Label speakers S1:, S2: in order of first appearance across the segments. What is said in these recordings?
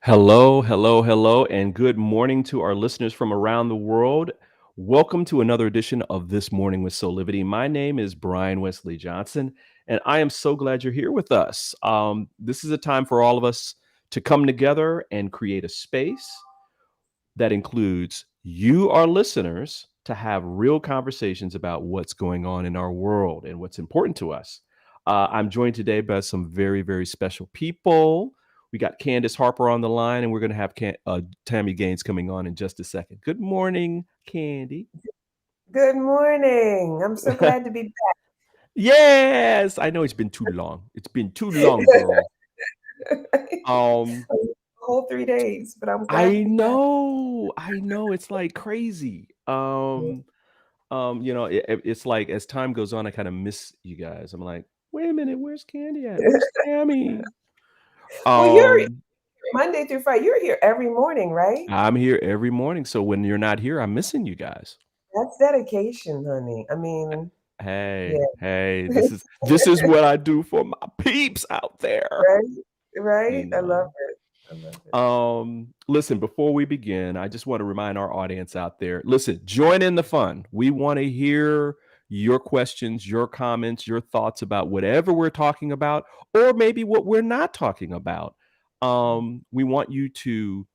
S1: Hello, hello, hello, and good morning to our listeners from around the world. Welcome to another edition of This Morning with Soulivity. My name is Brian Westley Johnson, and I am so glad you're here with us. This is a time for all of us to come together and create a space that includes you, our listeners, to have real conversations about what's going on in our world and what's important to us. I'm joined today by some very, very special people. We got Candice Harper on the line, and we're going to have Tami Gaines coming on in just a second. Good morning, Candy.
S2: Good morning. I'm so glad to be
S1: Yes, I know it's been too long. It's been too long, girl.
S2: back.
S1: Um,
S2: A whole 3 days, but I'm glad to
S1: I
S2: be back.
S1: know, I know, it's like crazy.
S2: Yeah.
S1: It's like as time goes on, I kind of miss you guys. I'm like, wait a minute, where's Candy at? Where's Tammy?
S2: Well, you're here
S1: Um,
S2: Monday through Friday. You're here every morning, right?
S1: I'm here every morning, so when you're not here, I'm missing you guys.
S2: That's dedication, honey. I mean,
S1: Hey,
S2: yeah.
S1: hey, this is what I do for my peeps out there.
S2: Right? Right?
S1: You
S2: I love
S1: know.
S2: it. I love it.
S1: Listen, before we begin, I just want to remind our audience out there, listen, join in the fun. We want to hear your questions, your comments, your thoughts about whatever we're talking about, or maybe what we're not talking about. We want you to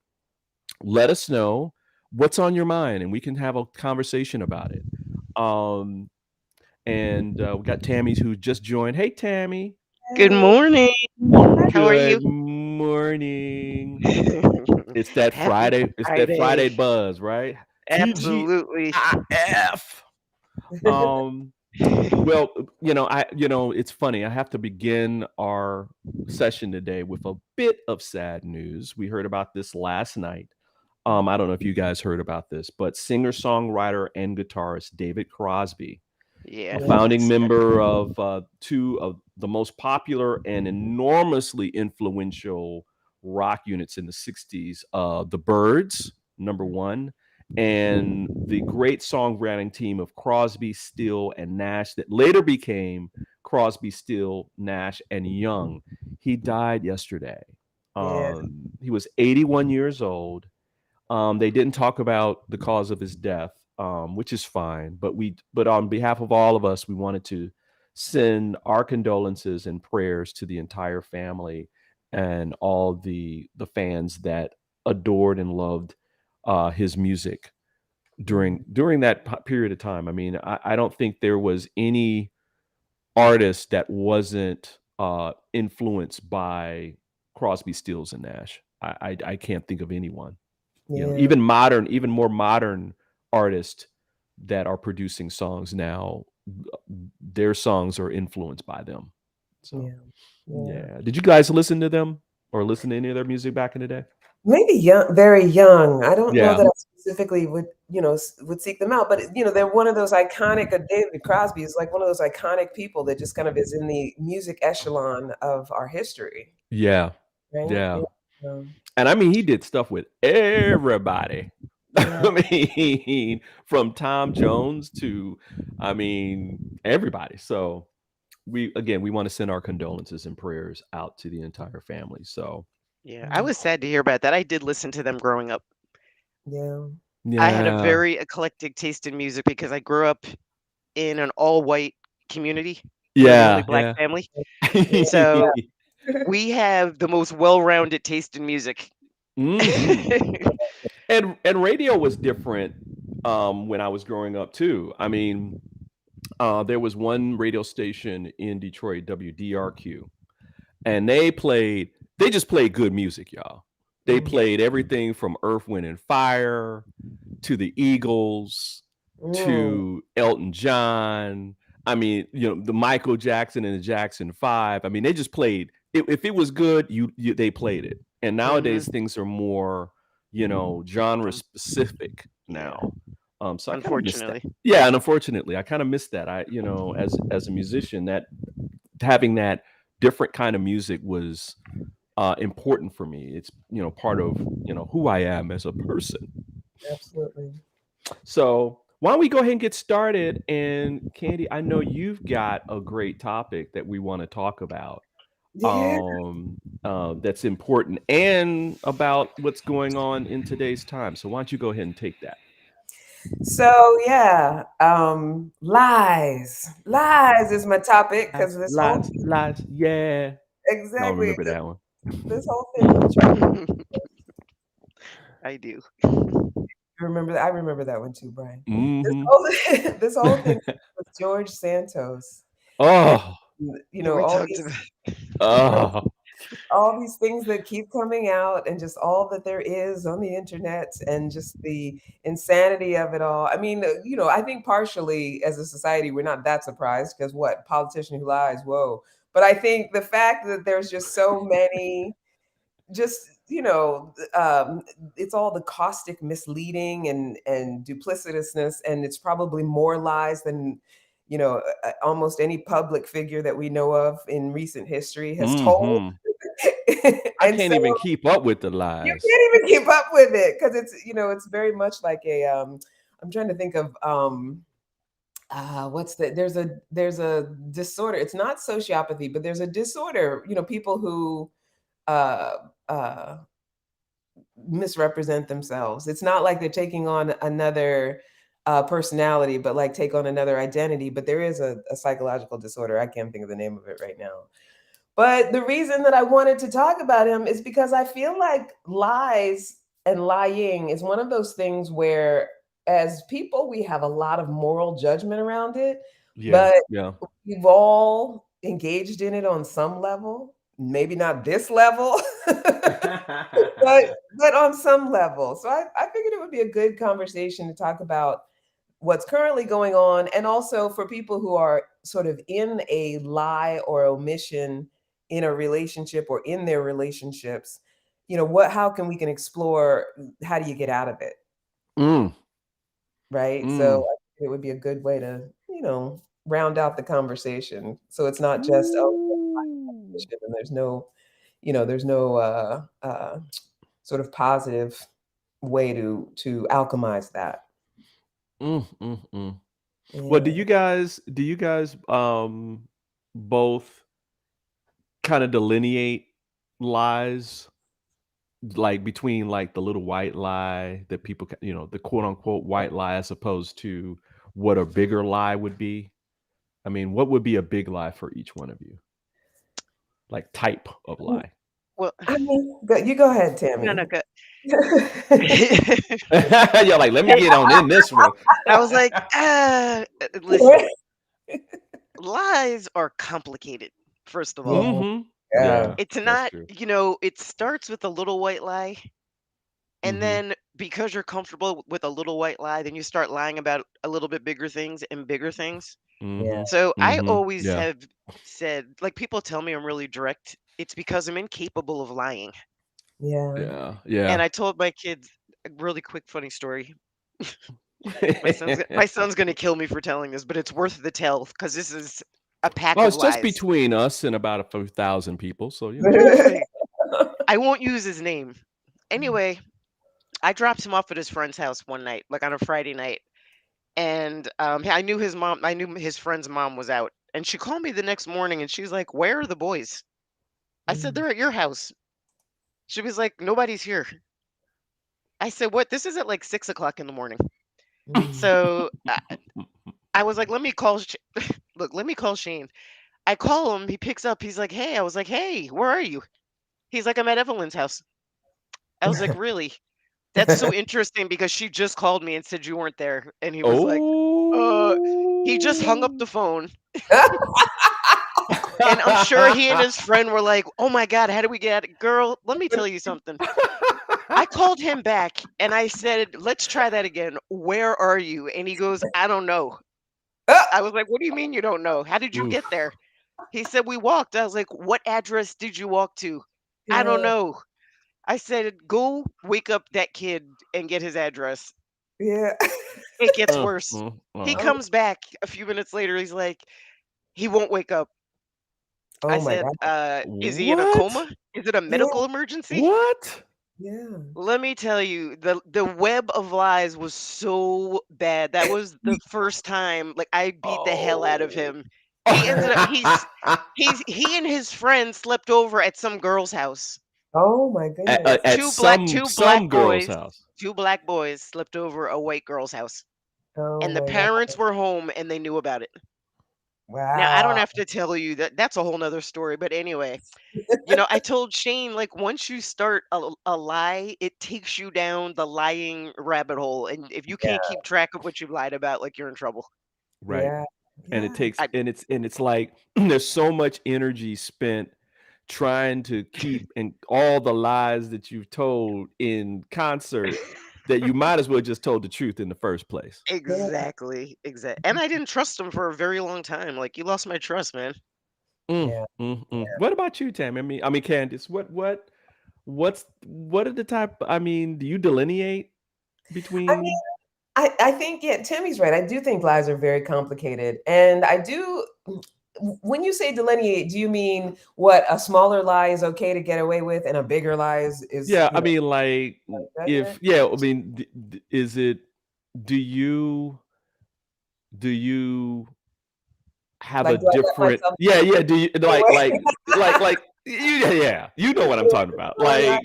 S1: let us know what's on your mind and we can have a conversation about it. Um, and we got Tammy's who just joined. Hey, Tammy.
S3: Good
S2: Hey.
S3: morning. How are you?
S1: Good morning. It's that
S3: Happy
S1: Friday. It's that Friday
S3: Friday.
S1: buzz, right?
S3: Absolutely.
S1: TGIF. Um. Well, it's funny. I have to begin our session today with a bit of sad news. We heard about this last night. I don't know if you guys heard about this, but singer-songwriter and guitarist David Crosby,
S3: Yeah,
S1: a
S2: Yeah.
S1: founding
S3: that's
S1: member of two of the most popular and enormously influential rock units in the 60s, the Byrds, number one, and the great songwriting team of Crosby, Still, and Nash that later became Crosby, Still, Nash, and Young. He died yesterday.
S2: Yeah.
S1: He was 81 years old. They didn't talk about the cause of his death, which is fine. But on behalf of all of us, we wanted to send our condolences and prayers to the entire family and all the fans that adored and loved his music
S2: Yeah.
S1: during that period of time. I mean, I don't think there was any artist that wasn't influenced by Crosby, Stills, and Nash. I can't think of anyone,
S2: Yeah.
S1: even modern, even more modern artists that are producing songs now, their songs are influenced by them. So
S2: Yeah. Yeah.
S1: yeah, did you guys listen to them or listen to any of their music back in the day?
S2: Maybe young, very young. I don't know
S1: Yeah.
S2: that I specifically would seek them out, but they're one of those iconic. David Crosby is like one of those iconic people that just kind of is in the music echelon of our history,
S1: Yeah.
S2: right?
S1: Yeah.
S2: Yeah. Um,
S1: And I mean, he did stuff with everybody.
S2: yeah.
S1: I mean, from Tom Jones to, I mean, everybody. So we want to send our condolences and prayers out to the entire family. So
S3: yeah. I
S2: Yeah.
S3: was sad to hear about that. I did listen to them growing up.
S2: Yeah.
S3: I had a
S1: yeah,
S3: very eclectic taste in music because I grew up in an all-white community with a mostly
S1: yeah,
S3: black
S1: yeah.
S3: family.
S2: Yeah.
S3: So we have the most well-rounded taste in music.
S1: hmm And radio was different when I was growing up too. I mean, there was one radio station in Detroit, WDRQ, and they just played good music, y'all. They
S2: Mm.
S1: played everything from Earth, Wind, and Fire to the Eagles
S2: Mm.
S1: to Elton John. I mean, the Michael Jackson and the Jackson Five. I mean, they just played. If it was good, they played it. And
S3: Mhm.
S1: nowadays things are more, genre
S3: Um,
S1: specific
S3: yeah.
S1: now. So I kind of miss that.
S3: Unfortunately.
S1: Yeah, and unfortunately, I kind of miss that. As a musician, that having that different kind of music was important for me. It's part of who I am as a person.
S2: Absolutely.
S1: So why don't we go ahead and get started? And Candy, I know you've got a great topic that we want to talk about.
S2: Yeah.
S1: that's important and about what's going on in today's time. So why don't you go ahead and take that?
S2: So yeah, lies. Lies is my topic because
S1: Lies,
S2: this whole
S1: lies, lies. Yeah. Y'all
S2: exactly
S1: remember that one?
S2: this whole thing with Charlie.
S3: I do.
S2: Remember that? I remember that one too, Brian. This
S1: Hmm.
S2: whole this whole thing with George Santos and
S1: Oh,
S2: you
S3: Yeah,
S2: know
S3: we talked about.
S1: oh.
S2: all these things that keep coming out and just all that there is on the internet and just the insanity of it all. I mean, I think partially as a society we're not that surprised because what politician who lies, whoa. But I think the fact that there's just so many just it's all the caustic misleading and duplicitousness, and it's probably more lies than almost any public figure that we know of in recent history has told.
S1: Hmm. I
S2: And
S1: can't
S2: so
S1: even keep up with the
S2: you
S1: lies.
S2: can't even keep up with it because it's very much like a I'm trying to think of what's that there's a disorder. It's not sociopathy, but there's a disorder, people who uh uh misrepresent themselves. It's not like they're taking on another personality, but like take on another identity. But there is a psychological disorder. I can't think of the name of it right now. But the reason that I wanted to talk about him is because I feel like lies and lying is one of those things where, as people, we have a lot of moral judgment around it,
S1: Yeah,
S2: but
S1: yeah.
S2: we've all engaged in it on some level. Maybe not this level, but but on some level. So I figured it would be a good conversation to talk about what's currently going on, and also for people who are sort of in a lie or omission in a relationship or in their relationships. How can we can explore how do you get out of it,
S1: Mm,
S2: right? So
S1: mm.
S2: I think it would be a good way to round out the conversation, so it's not just, oh,
S1: Ooh.
S2: and there's no sort of positive way to alchemize that.
S1: Mm. Well,
S2: Yeah.
S1: do you guys both kind of delineate lies, like between like the little white lie that people the quote unquote white lie, as opposed to what a bigger lie would be? I mean, what would be a big lie for each one of you? Like type of lie.
S3: Well,
S2: I mean, you go ahead,
S3: no, no,
S2: Tammy.
S3: good.
S1: You're like, let me get on in this one.
S3: I was like, listen, lies are complicated. First of all,
S2: Yeah,
S1: Hmm.
S2: yeah,
S1: Yeah,
S3: it's
S1: that's
S3: not.
S1: true.
S3: It starts with a little white lie, and
S1: Hmm.
S3: then because you're comfortable with a little white lie, then you start lying about a little bit bigger things and bigger things.
S2: yeah,
S1: Hmm.
S3: So I
S1: Hmm.
S3: always
S1: Yeah.
S3: have said, like, people tell me I'm really direct. It's because I'm incapable of lying.
S2: yeah.
S1: Yeah.
S3: And
S1: Yeah.
S3: I told my kids a really quick funny story. My son's gonna kill me for telling this, but it's worth the tell because this is a pack
S1: Well,
S3: of
S1: it's just
S3: lies.
S1: between us and about a few thousand people, so
S3: Perfect. I won't use his name. Anyway, I dropped him off at his friend's house one night, like on a Friday night, and I knew his mom. I knew his friend's mom was out, and she called me the next morning, and she's like, "Where are the boys?" I said,
S2: Mm,
S3: "They're at your house." She was like, "Nobody's here." I said, "What? This is at like 6 o'clock in the morning."
S2: mm,
S3: So I was like, "Let me call. Look, let me call Shane." I call him. He picks up. He's like, "Hey." I was like, "Hey, where are you?" He's like, "I'm at Evelyn's house." I was like, "Really? That's so interesting because she just called me and said you weren't there." And he was like, "Uh." He just hung up
S1: Oh.
S3: the phone, and I'm sure he and his friend were like, "Oh my god, how do we get it?" Girl, let me tell you something. I called him back and I said, "Let's try that again. Where are you?" And he goes, "I don't know." I was like, "What do you mean you don't know? How did you get
S1: Oof.
S3: there?" He said, "We walked." I was like, "What address did you walk to?" "I don't
S2: Yeah,
S3: know." I said, "Go wake up that kid and get his address."
S2: yeah.
S3: It gets worse. He
S2: Oh,
S3: comes back a few minutes later. He's like, he won't wake up. I
S2: oh my
S3: said,
S2: God.
S3: "Is he in a
S1: What?
S3: coma? Is it a
S2: Yeah,
S3: medical emergency?"
S1: What?
S2: yeah.
S3: Let me tell you, the web of lies was so bad. That was the first time like I beat the hell out of
S1: Oh.
S3: him. He ended up he and his friend slept over at some girl's house.
S2: Oh my goodness.
S1: at
S3: Two black
S1: some
S3: two black
S1: girl's
S3: boys,
S1: house.
S3: two black boys slept over a white girl's house.
S2: Oh
S3: And the
S2: my God.
S3: parents were home and they knew about it. Now, I don't
S2: Wow.
S3: have to tell you that that's a whole nother story, but anyway, I told Shane, like, once you start a lie, it takes you down the lying rabbit hole. And if you can't
S2: Yeah.
S3: keep track of what you've lied about, like, you're in trouble.
S1: Right.
S2: Yeah.
S1: And it
S2: Yeah.
S1: takes
S3: I,
S1: and it's like there's so much energy spent trying to keep and all the lies that you've told in concert that you might as well just told the truth in the first place.
S2: Yeah.
S3: exactly. Exactly. And I didn't trust him for a very long time. Like, you lost my trust, man.
S2: Yeah.
S1: What about you, Tam? I mean, Candice. What are the type? I mean, do you delineate
S2: I mean,
S1: between?
S2: I think, yeah, Timmy's right. I do think lies are very complicated. And I do, when you say delineate, do you mean what a smaller lie is okay to get away with and a bigger lie is
S1: Yeah, I mean, like, if
S2: judgment?
S1: yeah, I mean, is it? Do you have a
S2: Like, do I let
S1: different?
S2: myself
S1: Yeah, yeah. Do you
S2: get away?
S1: like yeah, yeah? You know what I'm talking about?
S2: Yeah.
S1: Like,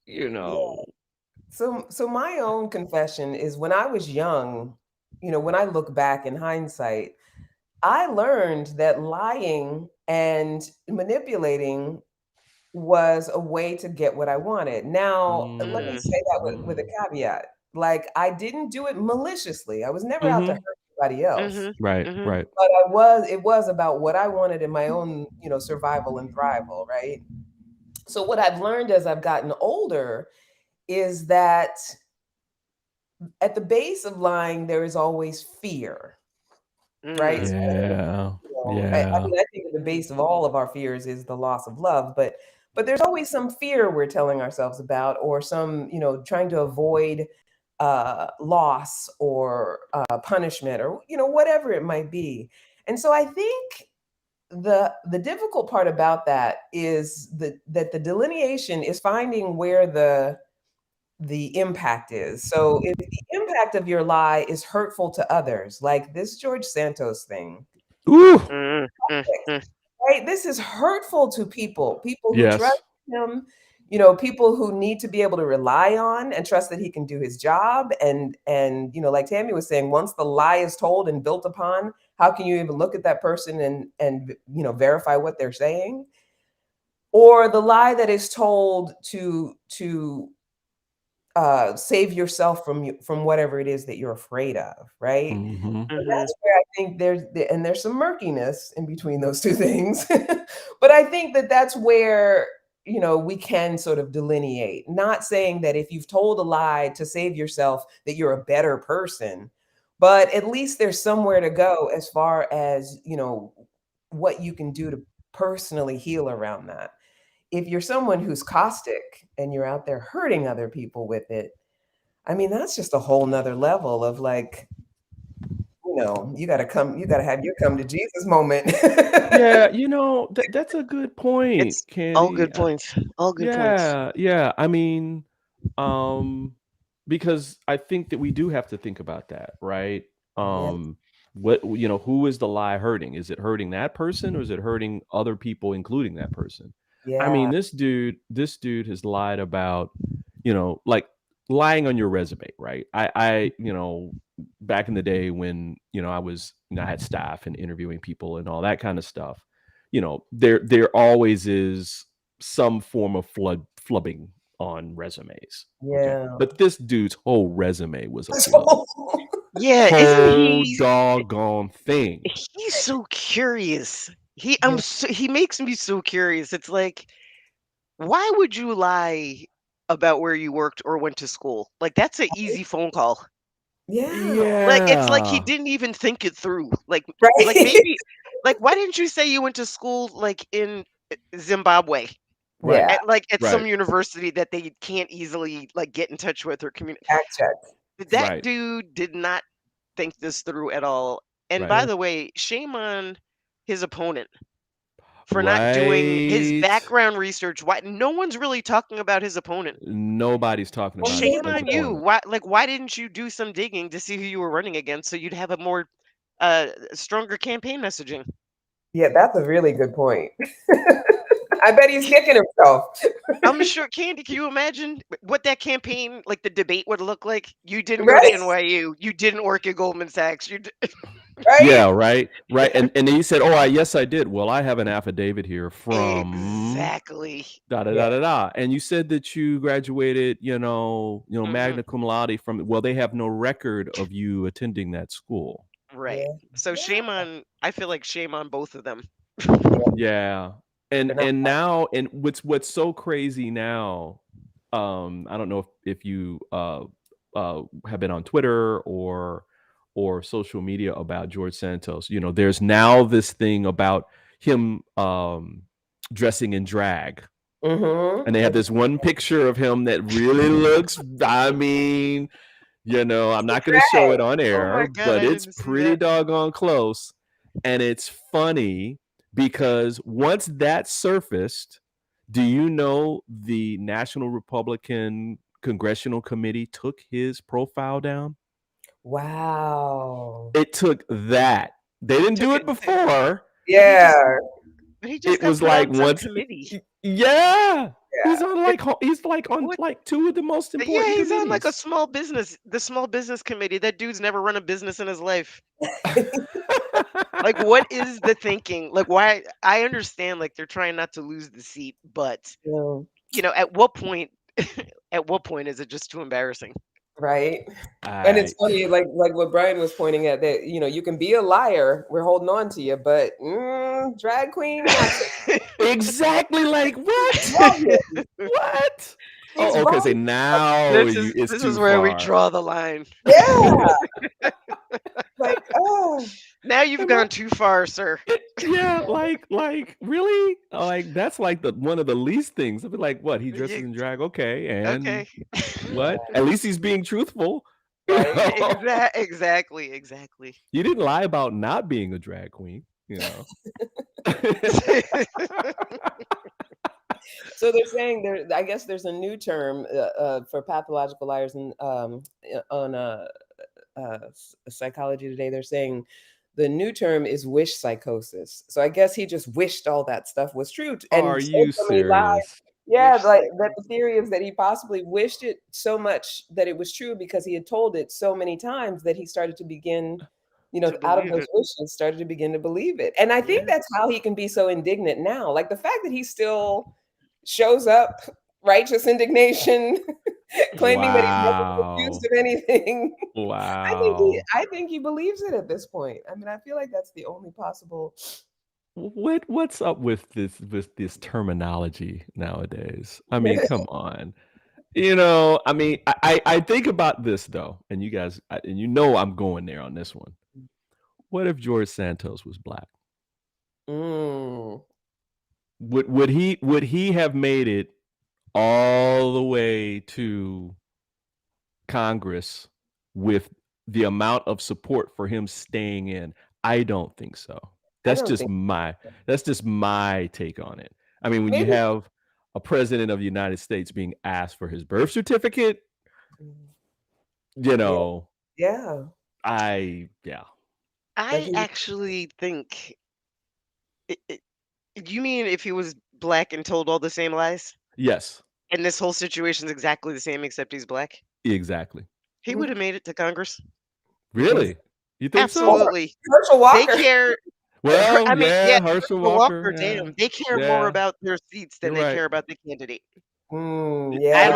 S1: you
S2: Yeah.
S1: know.
S2: So my own confession is when I was young, when I look back in hindsight, I learned that lying and manipulating was a way to get what I wanted. Now, let me
S3: Mm,
S2: say that with a
S1: Mm.
S2: caveat. Like, I didn't do it maliciously. I was never out to
S1: Mhm.
S2: hurt anybody else.
S3: mm-hmm.
S1: Right,
S3: Mm-hmm.
S1: right.
S2: But it was about what I wanted in my own, survival and thrival, right? So what I've learned as I've gotten older is that at the base of lying, there is always fear, right?
S3: Mm.
S2: So,
S1: Yeah,
S2: I
S1: yeah.
S2: mean, I think at the base of all of our fears is the loss of love, but there's always some fear we're telling ourselves about, or some, trying to avoid loss or punishment, or whatever it might be. And so I think the difficult part about that is that the delineation is finding where the impact is. So if the impact of your lie is hurtful to others, like this George Santos thing,
S1: Ooh,
S3: Mm, mm, mm.
S2: right? This is hurtful to people who trust
S1: yes.
S2: him, people who need to be able to rely on and trust that he can do his job. And like Tami was saying, once the lie is told and built upon, how can you even look at that person and verify what they're saying? Or the lie that is told to save yourself from whatever it is that you're afraid of, right?
S1: Mhm.
S2: So
S3: Mm-hmm.
S2: that's where I think there's some murkiness in between those two things. But I think that that's where, we can sort of delineate, not saying that if you've told a lie to save yourself that you're a better person, but at least there's somewhere to go as far as, what you can do to personally heal around that. If you're someone who's caustic and you're out there hurting other people with it, I mean, that's just a whole nother level of like, you gotta have your come to Jesus moment.
S1: Yeah, that's a good point,
S3: It's all
S1: Candy.
S3: good points. All good points.
S1: Yeah, yeah. I mean, um, because I think that we do have to think about that, right?
S2: Yeah,
S1: Who is the lie hurting? Is it hurting that person or is it hurting other people, including that person? I
S2: yeah,
S1: mean, this dude has lied about, like lying on your resume, right? Back in the day when, I had staff and interviewing people and all that kind of stuff, there always is some form of flubbing on resumes. Okay.
S2: yeah.
S1: But this dude's whole resume was a flub.
S2: So
S3: Yeah, isn't
S1: Whole doggone thing.
S3: he's so curious.
S2: yeah,
S3: He makes me so curious. It's like, why would you lie about where you worked or went to school? Like, that's an easy phone call.
S2: yeah,
S3: Like, it's like he
S1: Yeah.
S3: didn't even think it through. Like
S2: right?
S3: maybe, like, why didn't you say you went to school like in Zimbabwe?
S1: Right.
S2: Yeah,
S3: At
S1: Right.
S3: some university that they can't easily like get in touch with or communicate.
S2: fact check.
S3: That
S1: Right.
S3: dude did not think this through at all. And
S1: Right.
S3: by
S2: Yeah,
S3: the way, shame on his opponent for not doing his
S1: Right.
S3: background research. Why no one's really talking about his opponent?
S1: Nobody's talking
S2: well,
S1: about his
S3: Shame
S2: maybe
S3: on you.
S1: opponent.
S3: Why didn't you do some digging to see who you were running against so you'd have a more Stronger campaign messaging.
S2: Yeah, that's a really good point. I bet he's kicking himself.
S3: I'm sure, Candy, can you imagine what that campaign, like the debate would look like? You didn't go to
S2: Right?
S3: NYU. You didn't work at Goldman Sachs.
S2: Right?
S1: Yeah, right. And then he said, "Oh, yes, I did. Well, I have an affidavit here from
S3: Exactly.
S1: da da
S2: Yeah.
S1: da da da. And you said that you graduated,
S3: Hmm.
S1: magna cum laude from. Well, they have no record of you attending that school.
S3: Right.
S2: Yeah.
S3: So
S2: Yeah.
S3: I feel like shame on both of them.
S2: Yeah.
S1: Yeah. And
S2: They're not.
S1: and now and what's so crazy now, I don't know if you have been on Twitter or social media about George Santos. There's now this thing about him dressing in drag. And they have this one picture of him that really looks, I mean, I'm not going to show it on
S3: Oh
S1: air,
S3: my God,
S1: but
S3: I
S1: it's
S3: didn't see
S1: pretty
S3: that.
S1: doggone close. And it's funny because once that surfaced, do you know the National Republican Congressional Committee took his profile down?
S2: Wow.
S1: It took that. They didn't
S3: Took
S1: do
S3: it,
S1: it before.
S3: but he just,
S2: Yeah.
S3: but he just
S1: It
S3: got
S1: was
S3: put
S1: like
S3: on some
S1: once,
S3: committee.
S1: yeah. He's
S2: Yeah.
S1: on
S3: What?
S1: like two of the most
S3: Yeah,
S1: important
S3: he's on like
S1: committees.
S3: the small business committee. That dude's never run a business in his life. Like, what is the thinking? Like, why? I understand, like, they're trying not to lose the seat, but
S2: Yeah.
S3: at what point? At what point is it just too embarrassing?
S2: Right. And it's
S1: I
S2: funny, like what Brian was pointing at, that you can be a liar. We're holding on to you, but drag queen, not so.
S1: exactly, like what?
S2: Love him.
S1: What?
S2: He's
S1: Oh, okay. Say
S2: wrong.
S1: now
S3: This
S1: it's
S3: is
S1: too
S3: where we
S1: far.
S3: draw the line.
S2: Yeah. Like, oh,
S3: Now you've
S1: And what?
S3: gone too far, sir.
S1: Yeah, like really? Like that's like the one of the least things. I'd be like, what? He dresses
S3: Ye-
S1: in drag, okay, and
S3: Okay.
S1: what? At least he's being truthful. You
S2: right.
S1: know,
S3: Exactly.
S1: you didn't lie about not being a drag queen. You know.
S2: So they're saying there. I guess there's a new term for pathological liars, and on Psychology Today, they're saying the new term is wish psychosis. So I guess he just wished all that stuff was true
S1: Are
S2: and said
S1: you
S2: so many lies.
S1: serious?
S2: Yeah,
S3: Wish
S2: like that. The
S3: psychosis.
S2: theory is that he possibly wished it so much that it was true because he had told it so many times that he started to begin,
S3: To
S2: out of
S3: believe
S2: those
S3: it.
S2: wishes, started to begin to believe it. And I think
S3: Yeah.
S2: that's how he can be so indignant now. Like the fact that he still shows up, righteous indignation, claiming that he's never been accused
S1: Wow.
S2: of anything.
S1: Wow.
S2: I think he believes it at this point. I mean, I feel like that's the only possible.
S1: What's up with this terminology nowadays? I mean, come on. I mean, I think about this though, and you guys, and I'm going there on this one. What if George Santos was black?
S2: Mm,
S1: Would he have made it all the way to Congress with the amount of support for him staying in? I don't think so.
S2: I
S1: That's
S2: don't
S1: just
S2: think
S1: my that's just my take on it. I mean, when you
S2: maybe.
S1: have a president of the United States being asked for his birth certificate,
S2: Mm,
S1: you
S2: yeah,
S1: know,
S2: yeah.
S1: yeah.
S2: Like
S3: I
S2: he,
S3: actually think. You mean if he was black and told all the same lies?
S1: Yes,
S3: And this whole situation's exactly the same except he's black?
S1: exactly.
S3: He would
S2: mhm,
S3: have made it to Congress.
S2: you think
S1: Really? You think so?
S2: or
S3: Absolutely.
S2: Herschel
S3: They
S2: Walker?
S3: care.
S1: Well,
S3: I mean, yeah,
S1: yeah, Herschel
S3: Herschel
S1: Walker,
S3: Walker,
S1: yeah.
S3: damn. They care more
S1: Yeah,
S3: about their seats than
S1: you're
S3: they
S1: right.
S3: care about the candidate.
S2: Yeah.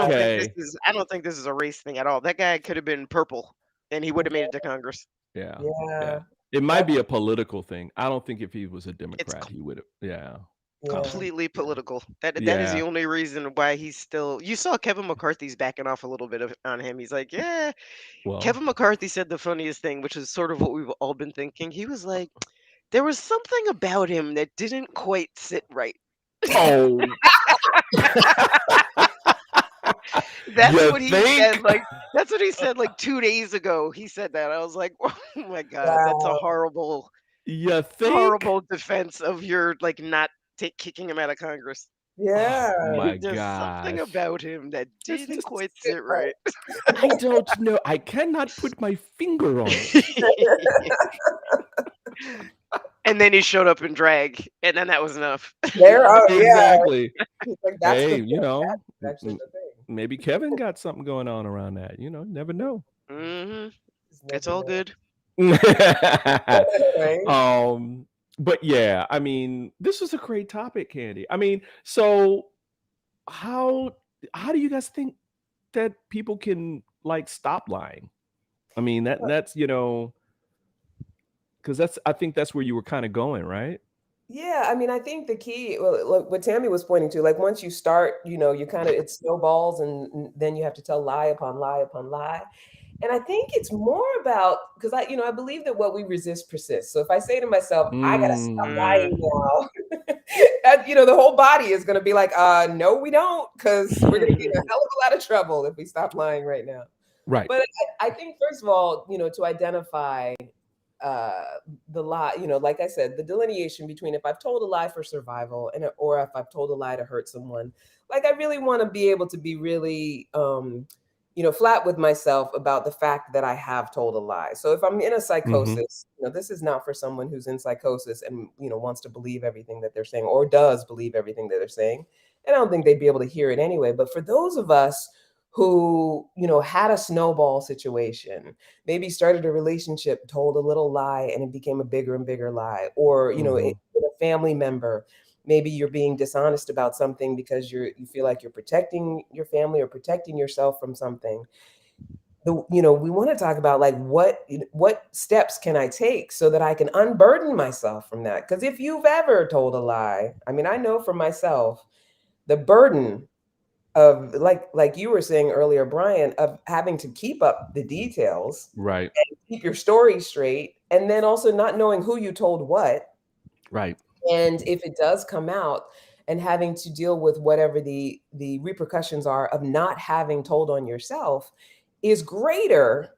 S1: Okay.
S3: I don't think this is a race thing at all. That guy could have been purple and he would have made it to Congress.
S1: Yeah, yeah.
S2: Yeah.
S1: It might
S2: That's
S1: be a political thing. I don't think if he was a
S3: It's
S1: Democrat, he would've, yeah.
S2: yeah.
S3: completely
S1: Yeah.
S3: political. That is the
S1: Yeah.
S3: only reason why he's still. You saw Kevin McCarthy's backing off a little bit on him. He's like, yeah.
S1: Well,
S3: Kevin McCarthy said the funniest thing, which is sort of what we've all been thinking. He was like, there was something about him that didn't quite sit right.
S1: oh,
S3: That's
S1: you
S3: what he said.
S1: think?
S3: That's what he said like 2 days ago. He said that. I was like, oh my god, that's a
S2: Wow.
S1: You think?
S3: horrible defense of your like not kicking him out of Congress.
S2: Yeah.
S1: Oh my
S3: There's something
S1: gosh.
S3: about him that
S1: It's
S3: didn't
S1: just,
S3: quite sit right.
S1: I don't know. I cannot put my finger on it.
S3: And then he showed up in drag, and then that was enough.
S2: There are, yeah.
S1: Exactly.
S2: He's like, that's the
S1: Hey,
S2: thing.
S1: m-
S2: That's actually
S1: m-
S2: the thing.
S1: maybe Kevin got something going on around that. Never know.
S3: Hmm.
S2: Just
S3: It's
S2: never
S3: all
S2: know.
S3: good.
S2: Right?
S1: um, but yeah, I mean, this was a great topic, Candy. I mean, so how how do you guys think that people can like stop lying? I mean, that's because I think that's where you were kind of going, right?
S2: Yeah, I mean, I think the key, well, like what Tammy was pointing to, like once you start, you kind of, it snowballs and then you have to tell lie upon lie upon lie. And I think it's more about, because I believe that what we resist persists. So if I say to myself, I gotta stop
S1: Mm.
S3: Mm.
S2: lying now, the whole body is gonna be like, no, we don't, because we're gonna get in a hell of a lot of trouble if we stop lying right now.
S1: Right.
S2: But I think first of all, to identify uh the lie, like I said, the delineation between if I've told a lie for survival or if I've told a lie to hurt someone, like I really want to be able to be really flat with myself about the fact that I have told a lie. So if I'm in a
S1: Hmm.
S2: psychosis, this is not for someone who's in psychosis and wants to believe everything that they're saying or does believe everything that they're saying. And I don't think they'd be able to hear it anyway. But for those of us who had a snowball situation, maybe started a relationship, told a little lie, and it became a bigger and bigger lie. Or,
S1: Hmm.
S2: with a family member, maybe you're being dishonest about something because you feel like you're protecting your family or protecting yourself from something. We want to talk about like what steps can I take so that I can unburden myself from that? Because if you've ever told a lie, I mean, I know for myself, the burden of like you were saying earlier, Brian, of having to keep up the details,
S1: Right.
S2: keep your story straight, and then also not knowing who you told what.
S1: Right.
S2: And if it does come out, and having to deal with whatever the repercussions are of not having told on yourself is greater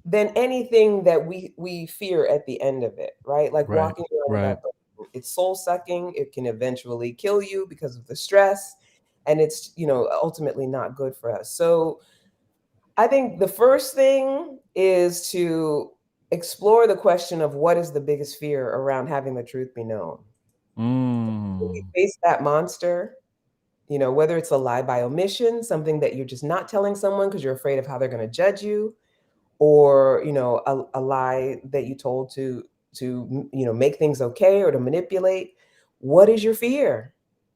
S2: than anything that we fear at the end of it, right? Like
S1: Right.
S2: walking around with
S1: Right.
S2: that burden. It's soul sucking. It can eventually kill you because of the stress, and it's ultimately not good for us. So I think the first thing is to explore the question of what is the biggest fear around having the truth be known. When you
S1: Mm.
S2: face that monster, whether it's a lie by omission, something that you're just not telling someone because you're afraid of how they're going to judge you, or a lie that you told to make things okay or to manipulate. What is your fear?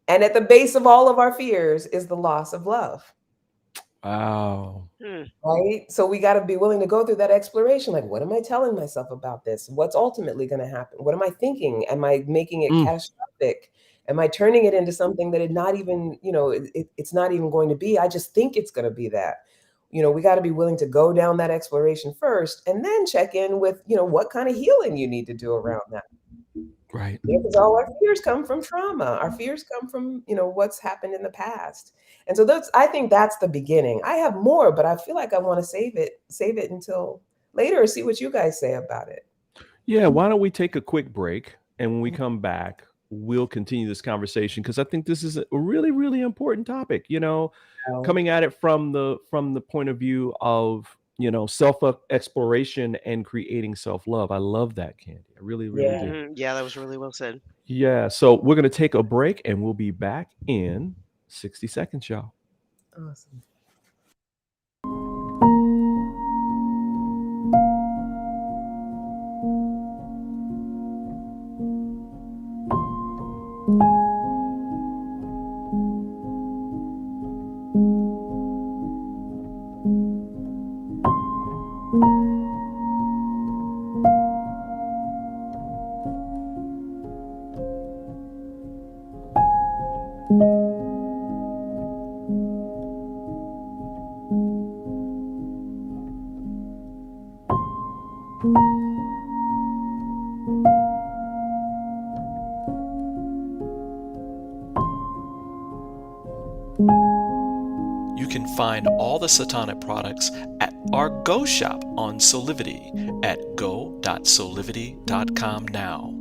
S2: And at the base of all of our fears is the loss of love.
S1: Wow.
S3: Hmm.
S2: Right? So we got to be willing to go through that exploration. Like, what am I telling myself about this? What's ultimately going to happen? What am I thinking? Am I making it
S1: Mm.
S2: catastrophic? Am I turning it into something that it not even, it's not even going to be? I just think it's going to be that. We got to be willing to go down that exploration first and then check in with, what kind of healing you need to do around that.
S1: Right.
S2: Because all our fears come from trauma. Our fears come from, what's happened in the past. And so I think that's the beginning. I have more, but I feel like I want to save it until later and see what you guys say about it.
S1: Yeah. Why don't we take a quick break, and when we come back, we'll continue this conversation because I think this is a really, really important topic.
S2: So,
S1: Coming at it from the point of view of self exploration and creating self love. I love that, Candy. I really, really
S2: yeah,
S1: do.
S3: Yeah, that was really well said.
S1: Yeah. So we're gonna take a break, and we'll be back in 60 seconds, y'all.
S2: awesome.
S4: You can find all the Satanic products at our Go shop on Soulivity at go.soulivity.com now.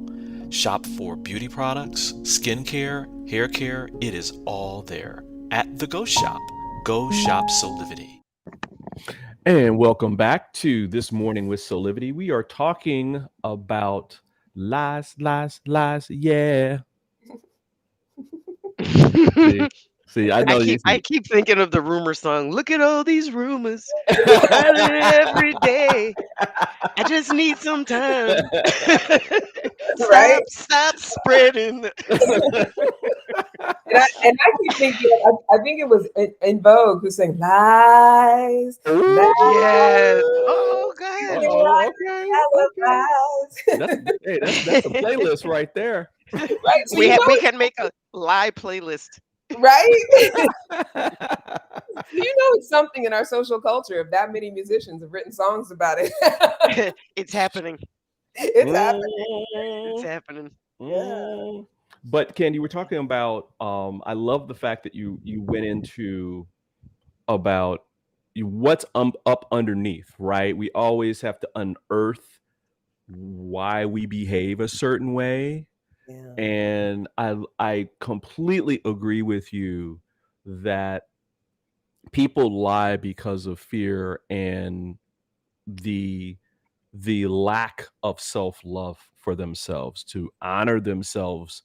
S4: Shop for beauty products, skincare, hair care. It is all there at the Go Shop. Go shop Soulivity.
S1: And welcome back to This Morning with Soulivity. We are talking about lies, lies, lies. Yeah. See, see, I know you
S3: I
S1: see.
S3: keep thinking of the rumor song. Look at all these rumors spreading every day. I just need some time.
S2: Right?
S3: Stop spreading.
S2: And I keep thinking, I think it was in Vogue who sang lies, lies,
S3: Yes. Oh, God.
S1: Oh, okay, okay.
S2: alibis.
S1: That's hey, that's a playlist right there.
S2: Right? So you know
S3: We
S2: it's
S3: can make a live playlist.
S2: right. You know it's something in our social culture if that many musicians have written songs about it.
S3: It's happening.
S2: It's happening.
S3: It's
S1: Mm,
S3: happening.
S2: Yeah.
S1: but Candy, we're talking about. I love the fact that you went into about what's up underneath, right? We always have to unearth why we behave a certain way,
S2: Yeah.
S1: and I completely agree with you that people lie because of fear and the the lack of self-love for themselves, to honor themselves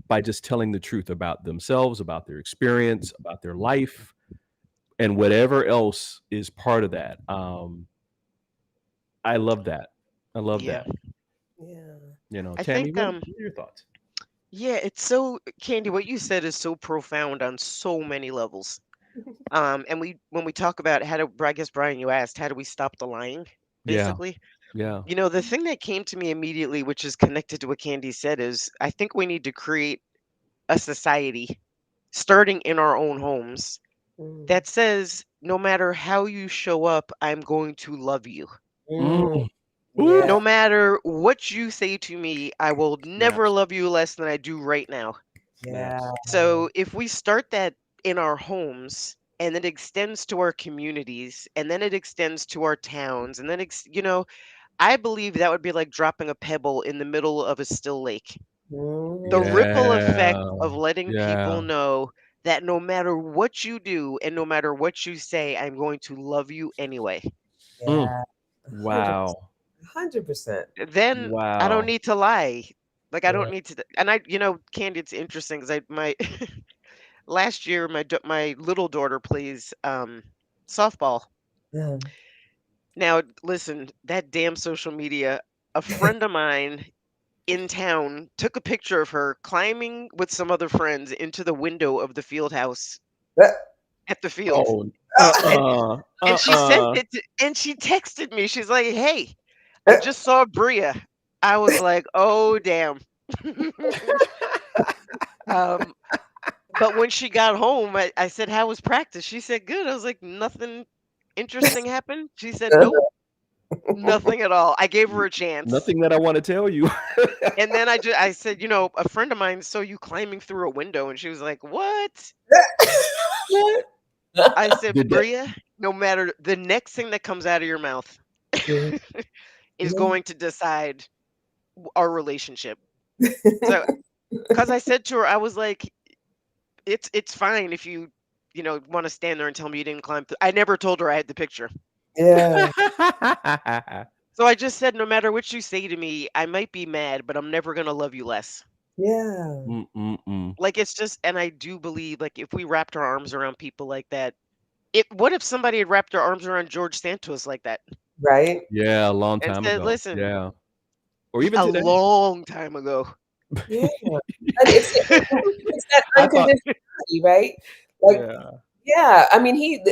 S1: by just telling the truth about themselves, about their experience, about their life, and whatever else is part of that. I love that. I love
S3: Yeah.
S1: that.
S2: Yeah.
S3: I
S1: Tammy,
S3: think
S1: what are your thoughts?
S3: yeah, it's so Candy, what you said is so profound on so many levels. And when we talk about how to, I guess Brian, you asked, how do we stop the lying,
S1: Yeah,
S3: basically?
S1: yeah,
S3: The thing that came to me immediately, which is connected to what Candy said, is I think we need to create a society starting in our own homes
S2: Mm.
S3: that says, no matter how you show up, I'm going to love you.
S2: Mm.
S1: mm, ooh,
S2: Yeah.
S3: No matter what you say to me, I will never
S1: snaps,
S3: love you less than I do right now.
S2: Yeah.
S1: snaps.
S3: So if we start that in our homes and it extends to our communities and then it extends to our towns and then I believe that would be like dropping a pebble in the middle of a still lake. The
S2: Mhm.
S3: ripple effect
S1: Yeah,
S3: of letting people
S1: yeah,
S3: know that no matter what you do and no matter what you say, I'm going to love you anyway.
S1: mm,
S2: Yeah. 100%.
S1: wow,
S2: 100%.
S3: Then I don't
S1: wow,
S3: need to lie. Like I
S2: Yeah.
S3: don't need to, and Candy, it's interesting because I my last year my little daughter plays softball.
S2: Yeah.
S3: Now listen, that damn social media. A friend of mine in town took a picture of her climbing with some other friends into the window of the field house at the field.
S1: oh,
S3: And
S1: uh-uh,
S3: and she sent
S1: uh-uh.
S3: it to, and she texted me. She's like, "Hey, I just saw Bria." I was like, "Oh damn." um, but when she got home, I said, "How was practice?" She said, "Good." I was like, "Nothing interesting happened?" She said, "Nope, nothing at all." I gave her a chance.
S1: Nothing that I want to tell you.
S3: And then I said, a friend of mine saw you climbing through a window, and she was like, "What?"
S1: What?
S3: I said,
S1: Did that?
S3: "Bria, no matter the next thing that comes out of your mouth is
S2: Yeah.
S3: going to decide our relationship." So, because I said to her, I was like, it's fine if you, want to stand there and tell me you didn't climb through. I never told her I had the picture.
S2: Yeah.
S3: So I just said, no matter what you say to me, I might be mad, but I'm never going to love you less.
S2: Yeah.
S1: Mm-mm-mm.
S3: Like, it's just, and I do believe, like, if we wrapped our arms around people like that, what if somebody had wrapped their arms around George Santos like that
S2: Right?
S1: Yeah, a long
S3: and
S1: time
S3: said,
S1: ago.
S3: listen,
S1: Yeah. Or even
S3: a
S1: today.
S3: long time ago.
S2: Yeah. And it's that
S1: I thought,
S2: unconditionality, right? Like,
S1: yeah.
S2: yeah, I mean,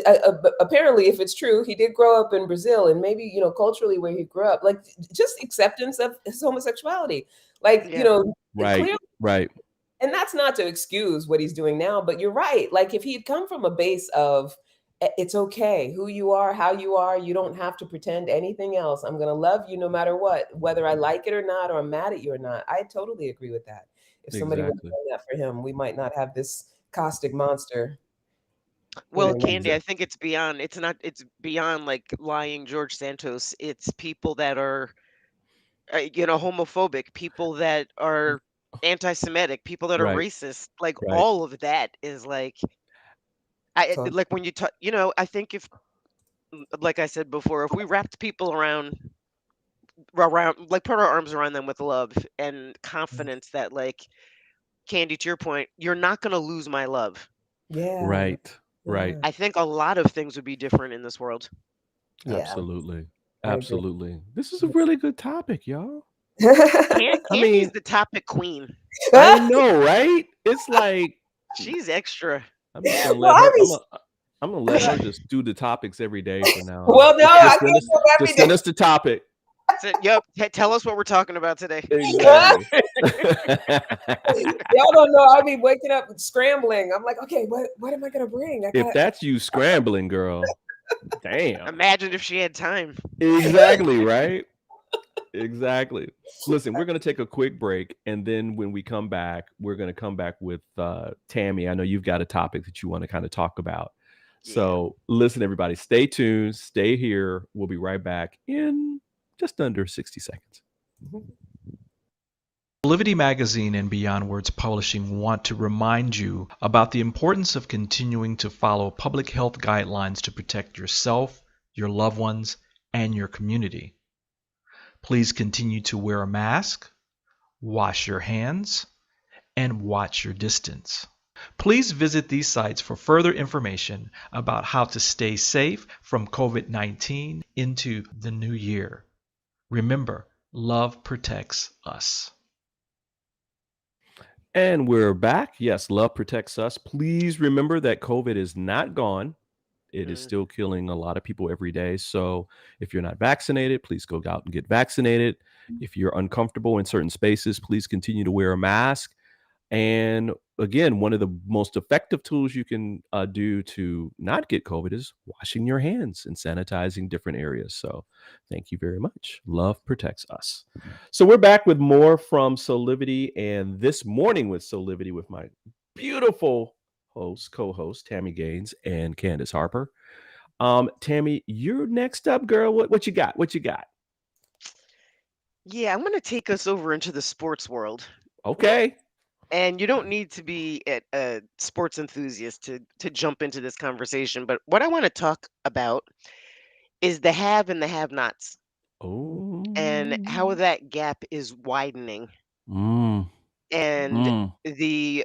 S2: apparently, if it's true, he did grow up in Brazil, and maybe culturally where he grew up, like just acceptance of his homosexuality, like
S3: Yeah.
S1: Right,
S2: clearly,
S1: right.
S2: and that's not to excuse what he's doing now, but you're right. Like if he had come from a base of it's okay who you are, how you are, you don't have to pretend anything else. I'm gonna love you no matter what, whether I like it or not, or I'm mad at you or not. I totally agree with that. If somebody would have
S1: Exactly.
S2: done that for him, we might not have this caustic monster.
S3: Well,
S2: Next.
S3: Candy,
S1: Exactly.
S3: I think it's beyond like lying George Santos. It's people that are homophobic, people that are anti-Semitic, people that are
S1: Right.
S3: racist, like
S1: Right.
S3: all of that is like
S2: So
S3: like when you talk, I think if like I said before, if we wrapped people around like put our arms around them with love and confidence that like Candy, to your point, you're not going to lose my love.
S2: yeah,
S1: Right. Right.
S2: yeah,
S3: I think a lot of things would be different in this world.
S2: yeah.
S1: Absolutely.
S2: I agree.
S1: Absolutely. This is a really good topic, y'all. I
S3: Candy's
S1: mean,
S3: the topic queen.
S1: I know, right? It's like
S3: She's extra.
S1: I'm just gonna
S2: Well,
S1: let
S2: I
S1: her.
S2: was.
S1: I'm gonna let her just do the topics every day for now on.
S2: Well, no, I
S1: Just
S2: can't go every
S1: just send
S2: day.
S1: us the topic.
S3: Yep. Tell us what we're talking about today.
S1: Exactly.
S2: Y'all don't know. I be waking up scrambling. I'm like, okay, what am I gonna bring? I
S1: If
S2: got.
S1: that's you scrambling, girl, damn.
S3: Imagine if she had time.
S1: Exactly, right? Exactly. Listen, we're going to take a quick break. And then when we come back, we're going to come back with Tami. I know you've got a topic that you want to kind of talk about.
S3: Yeah.
S1: So listen, everybody, stay tuned. Stay here. We'll be right back in just under 60 seconds.
S4: Soulivity Magazine and Beyond Words Publishing want to remind you about the importance of continuing to follow public health guidelines to protect yourself, your loved ones, and your community. Please continue to wear a mask, wash your hands, and watch your distance. Please visit these sites for further information about how to stay safe from COVID-19 into the new year. Remember, love protects us.
S1: And we're back. Yes, love protects us. Please remember that COVID is not gone. It is still killing a lot of people every day. So if you're not vaccinated, please go out and get vaccinated. If you're uncomfortable in certain spaces, please continue to wear a mask. And again, one of the most effective tools you can do to not get COVID is washing your hands and sanitizing different areas. So thank you very much. Love protects us. So we're back with more from Soulivity, and this morning with Soulivity with my beautiful co-host, Tami Gaines and Candice Harper. Tami, you're next up, girl. What you got? What you got?
S3: Yeah, I'm going to take us over into the sports world.
S1: Okay.
S3: And you don't need to be a sports enthusiast to jump into this conversation. But what I want to talk about is the have and the have-nots and how
S1: Oh.
S3: that gap is widening
S1: Mm.
S3: and
S1: Mm.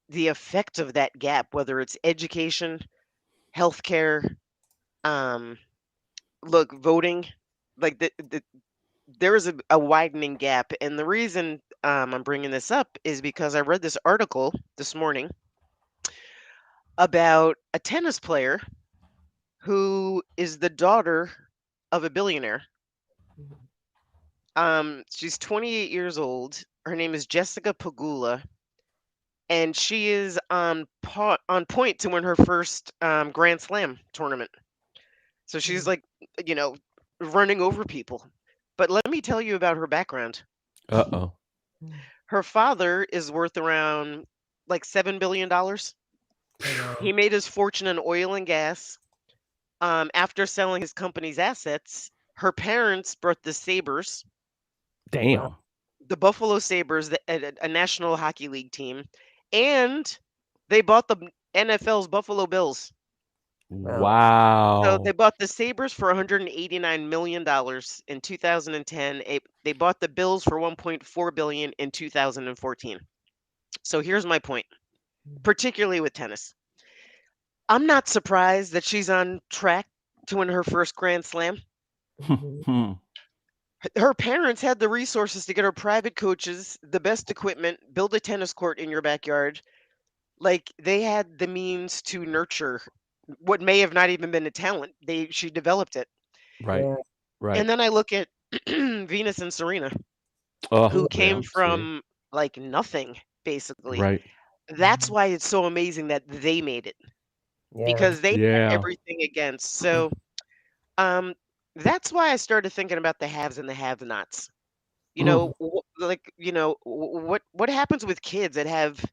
S3: the effect of that gap, whether it's education, healthcare, look, voting, like there is a widening gap. And the reason I'm bringing this up is because I read this article this morning about a tennis player who is the daughter of a billionaire. She's 28 years old. Her name is Jessica Pegula, and she is on point to win her first Grand Slam tournament. So she's like, you know, running over people. But let me tell you about her background.
S1: Uh-oh.
S3: Her father is worth around like $7 billion. He made his fortune in oil and gas. After selling his company's assets, her parents brought the Sabres,
S1: Damn.
S3: the Buffalo Sabres, a National Hockey League team, and they bought the NFL's Buffalo Bills. So they
S1: Wow.
S3: bought the Sabres for $189 million in 2010. They bought the Bills for $1.4 billion in 2014. So here's my point, particularly with tennis. I'm not surprised that she's on track to win her first Grand Slam. Her parents had the resources to get her private coaches, the best equipment, build a tennis court in your backyard. Like they had the means to nurture what may have not even been a talent. She developed it.
S1: Right.
S2: Yeah.
S1: Right.
S3: And then I look at Venus and Serena,
S1: Oh,
S3: who came
S1: well, see.
S3: from like nothing, basically.
S1: Right.
S3: That's why it's so amazing that they made it
S2: Yeah.
S3: because they had
S1: Yeah.
S3: everything against. So um, that's why I started thinking about the haves and the have-nots. You know, what happens with kids that have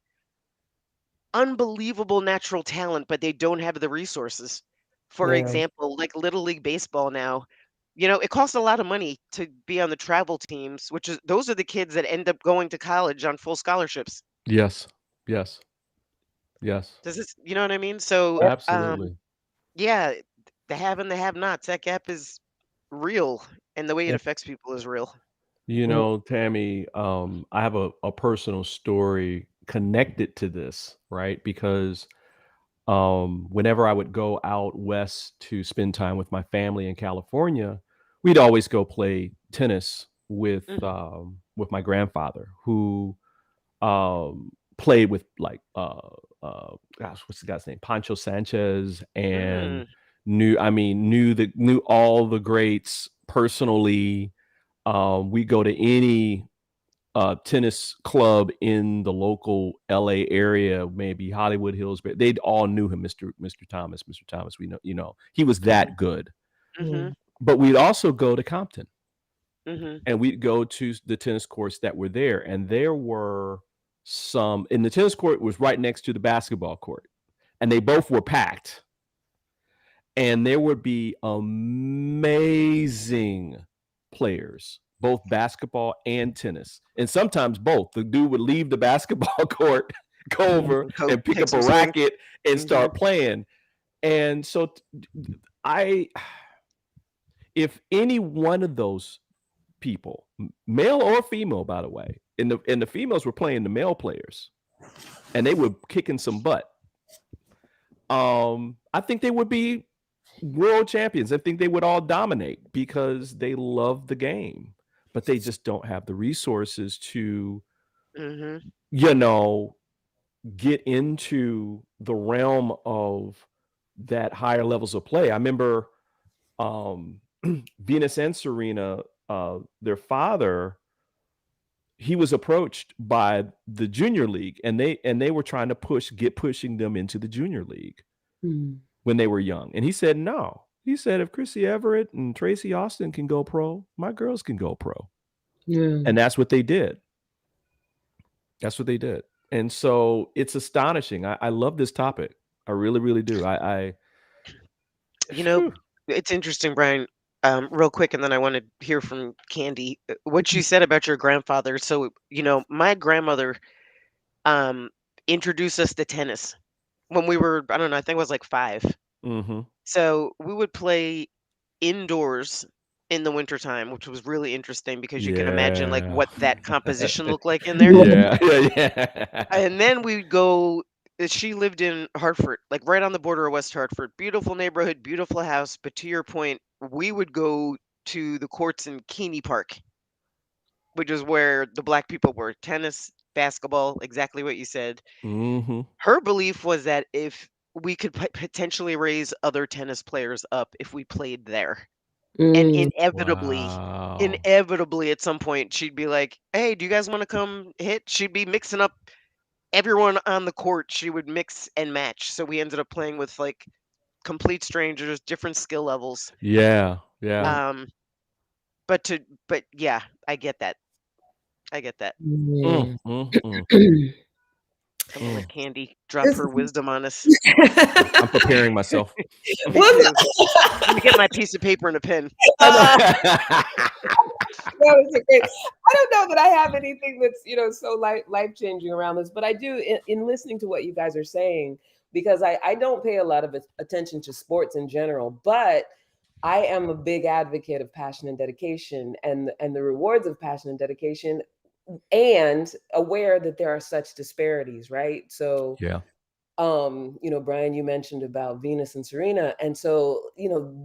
S3: unbelievable natural talent, but they don't have the resources? For
S2: Yeah.
S3: example, like Little League Baseball now, it costs a lot of money to be on the travel teams, those are the kids that end up going to college on full scholarships.
S1: Yes. Yes. Yes.
S3: Does this, you know what I mean? So,
S1: Absolutely.
S3: yeah, the have and the have-nots, that gap is real, and the way it
S1: And,
S3: affects people is real.
S1: Tammy, I have a personal story connected to this, right? Because whenever I would go out west to spend time with my family in California, we'd always go play tennis
S3: Mhm.
S1: with my grandfather, who played with like gosh, what's the guy's name? Pancho Sanchez, and
S3: Mm.
S1: knew all the greats personally. We go to any tennis club in the local LA area, maybe Hollywood Hills, but they all knew him, Mr. Thomas, Mr. Thomas. We know, he was
S3: Mhm.
S1: that good.
S3: Mhm.
S1: But we'd also go to Compton,
S3: Mhm.
S1: and we'd go to the tennis courts that were there, and there were some, and the tennis court was right next to the basketball court, and they both were packed, and there would be amazing players, both basketball and tennis, and sometimes both. The dude would leave the basketball court, go over
S3: Go
S1: and pick
S3: take
S1: up a
S3: some swings.
S1: racket and
S3: Mhm.
S1: start playing. And so I if any one of those people, male or female, by the way, and the females were playing the male players, and they were kicking some butt. I think they would be world champions. I think they would all dominate because they love the game, but they just don't have the resources to,
S3: Mhm.
S1: you know, get into the realm of that higher levels of play. I remember um Venus and Serena, their father, he was approached by the junior league, and they were trying to pushing them into the junior league
S5: Mm.
S1: when they were young. And he said, no. He said, if Chrissy Everett and Tracy Austin can go pro, my girls can go pro.
S5: Yeah.
S1: And that's what they did. That's what they did. And so it's astonishing. I love this topic. I really, really do.
S3: You know,
S1: Phew.
S3: it's interesting, Brian. Real quick, and then I want to hear from Candy. What you said about your grandfather. So, my grandmother um, introduced us to tennis when we were, I don't know, I think it was like 5.
S1: Mhm.
S3: So we would play indoors in the wintertime, which was really interesting because you can imagine like
S1: Yeah.
S3: what that composition looked like in there.
S5: Yeah.
S1: Yeah. Yeah.
S3: And then we'd go. She lived in Hartford, like right on the border of West Hartford. Beautiful neighborhood, beautiful house. But to your point, we would go to the courts in Keeney Park, which is where the black people were. Tennis, basketball, exactly what you said.
S1: Mhm.
S3: Her belief was that if we could potentially raise other tennis players up if we played there. And
S5: Mm.
S3: inevitably,
S1: Wow.
S3: inevitably at some point she'd be like, "Hey, do you guys want to come hit?" She'd be mixing up everyone on the court. She would mix and match. So we ended up playing with like complete strangers, different skill levels.
S1: Yeah. Yeah.
S3: Um, but yeah, I get that. I get that.
S1: Mm,
S5: Yeah.
S1: mm, mm,
S3: I'm gonna
S1: mm.
S3: let Candy drop
S2: This
S3: her wisdom on us.
S1: I'm preparing myself.
S3: Me
S2: was
S3: too. Let me get my piece of paper and a pen.
S1: I know.
S2: that was a great. I don't know that I have anything that's so life changing around this, but I do in listening to what you guys are saying, because I don't pay a lot of attention to sports in general, but I am a big advocate of passion and dedication, and the rewards of passion and dedication, and aware that there are such disparities, right? So
S1: Yeah.
S2: Brian, you mentioned about Venus and Serena, and so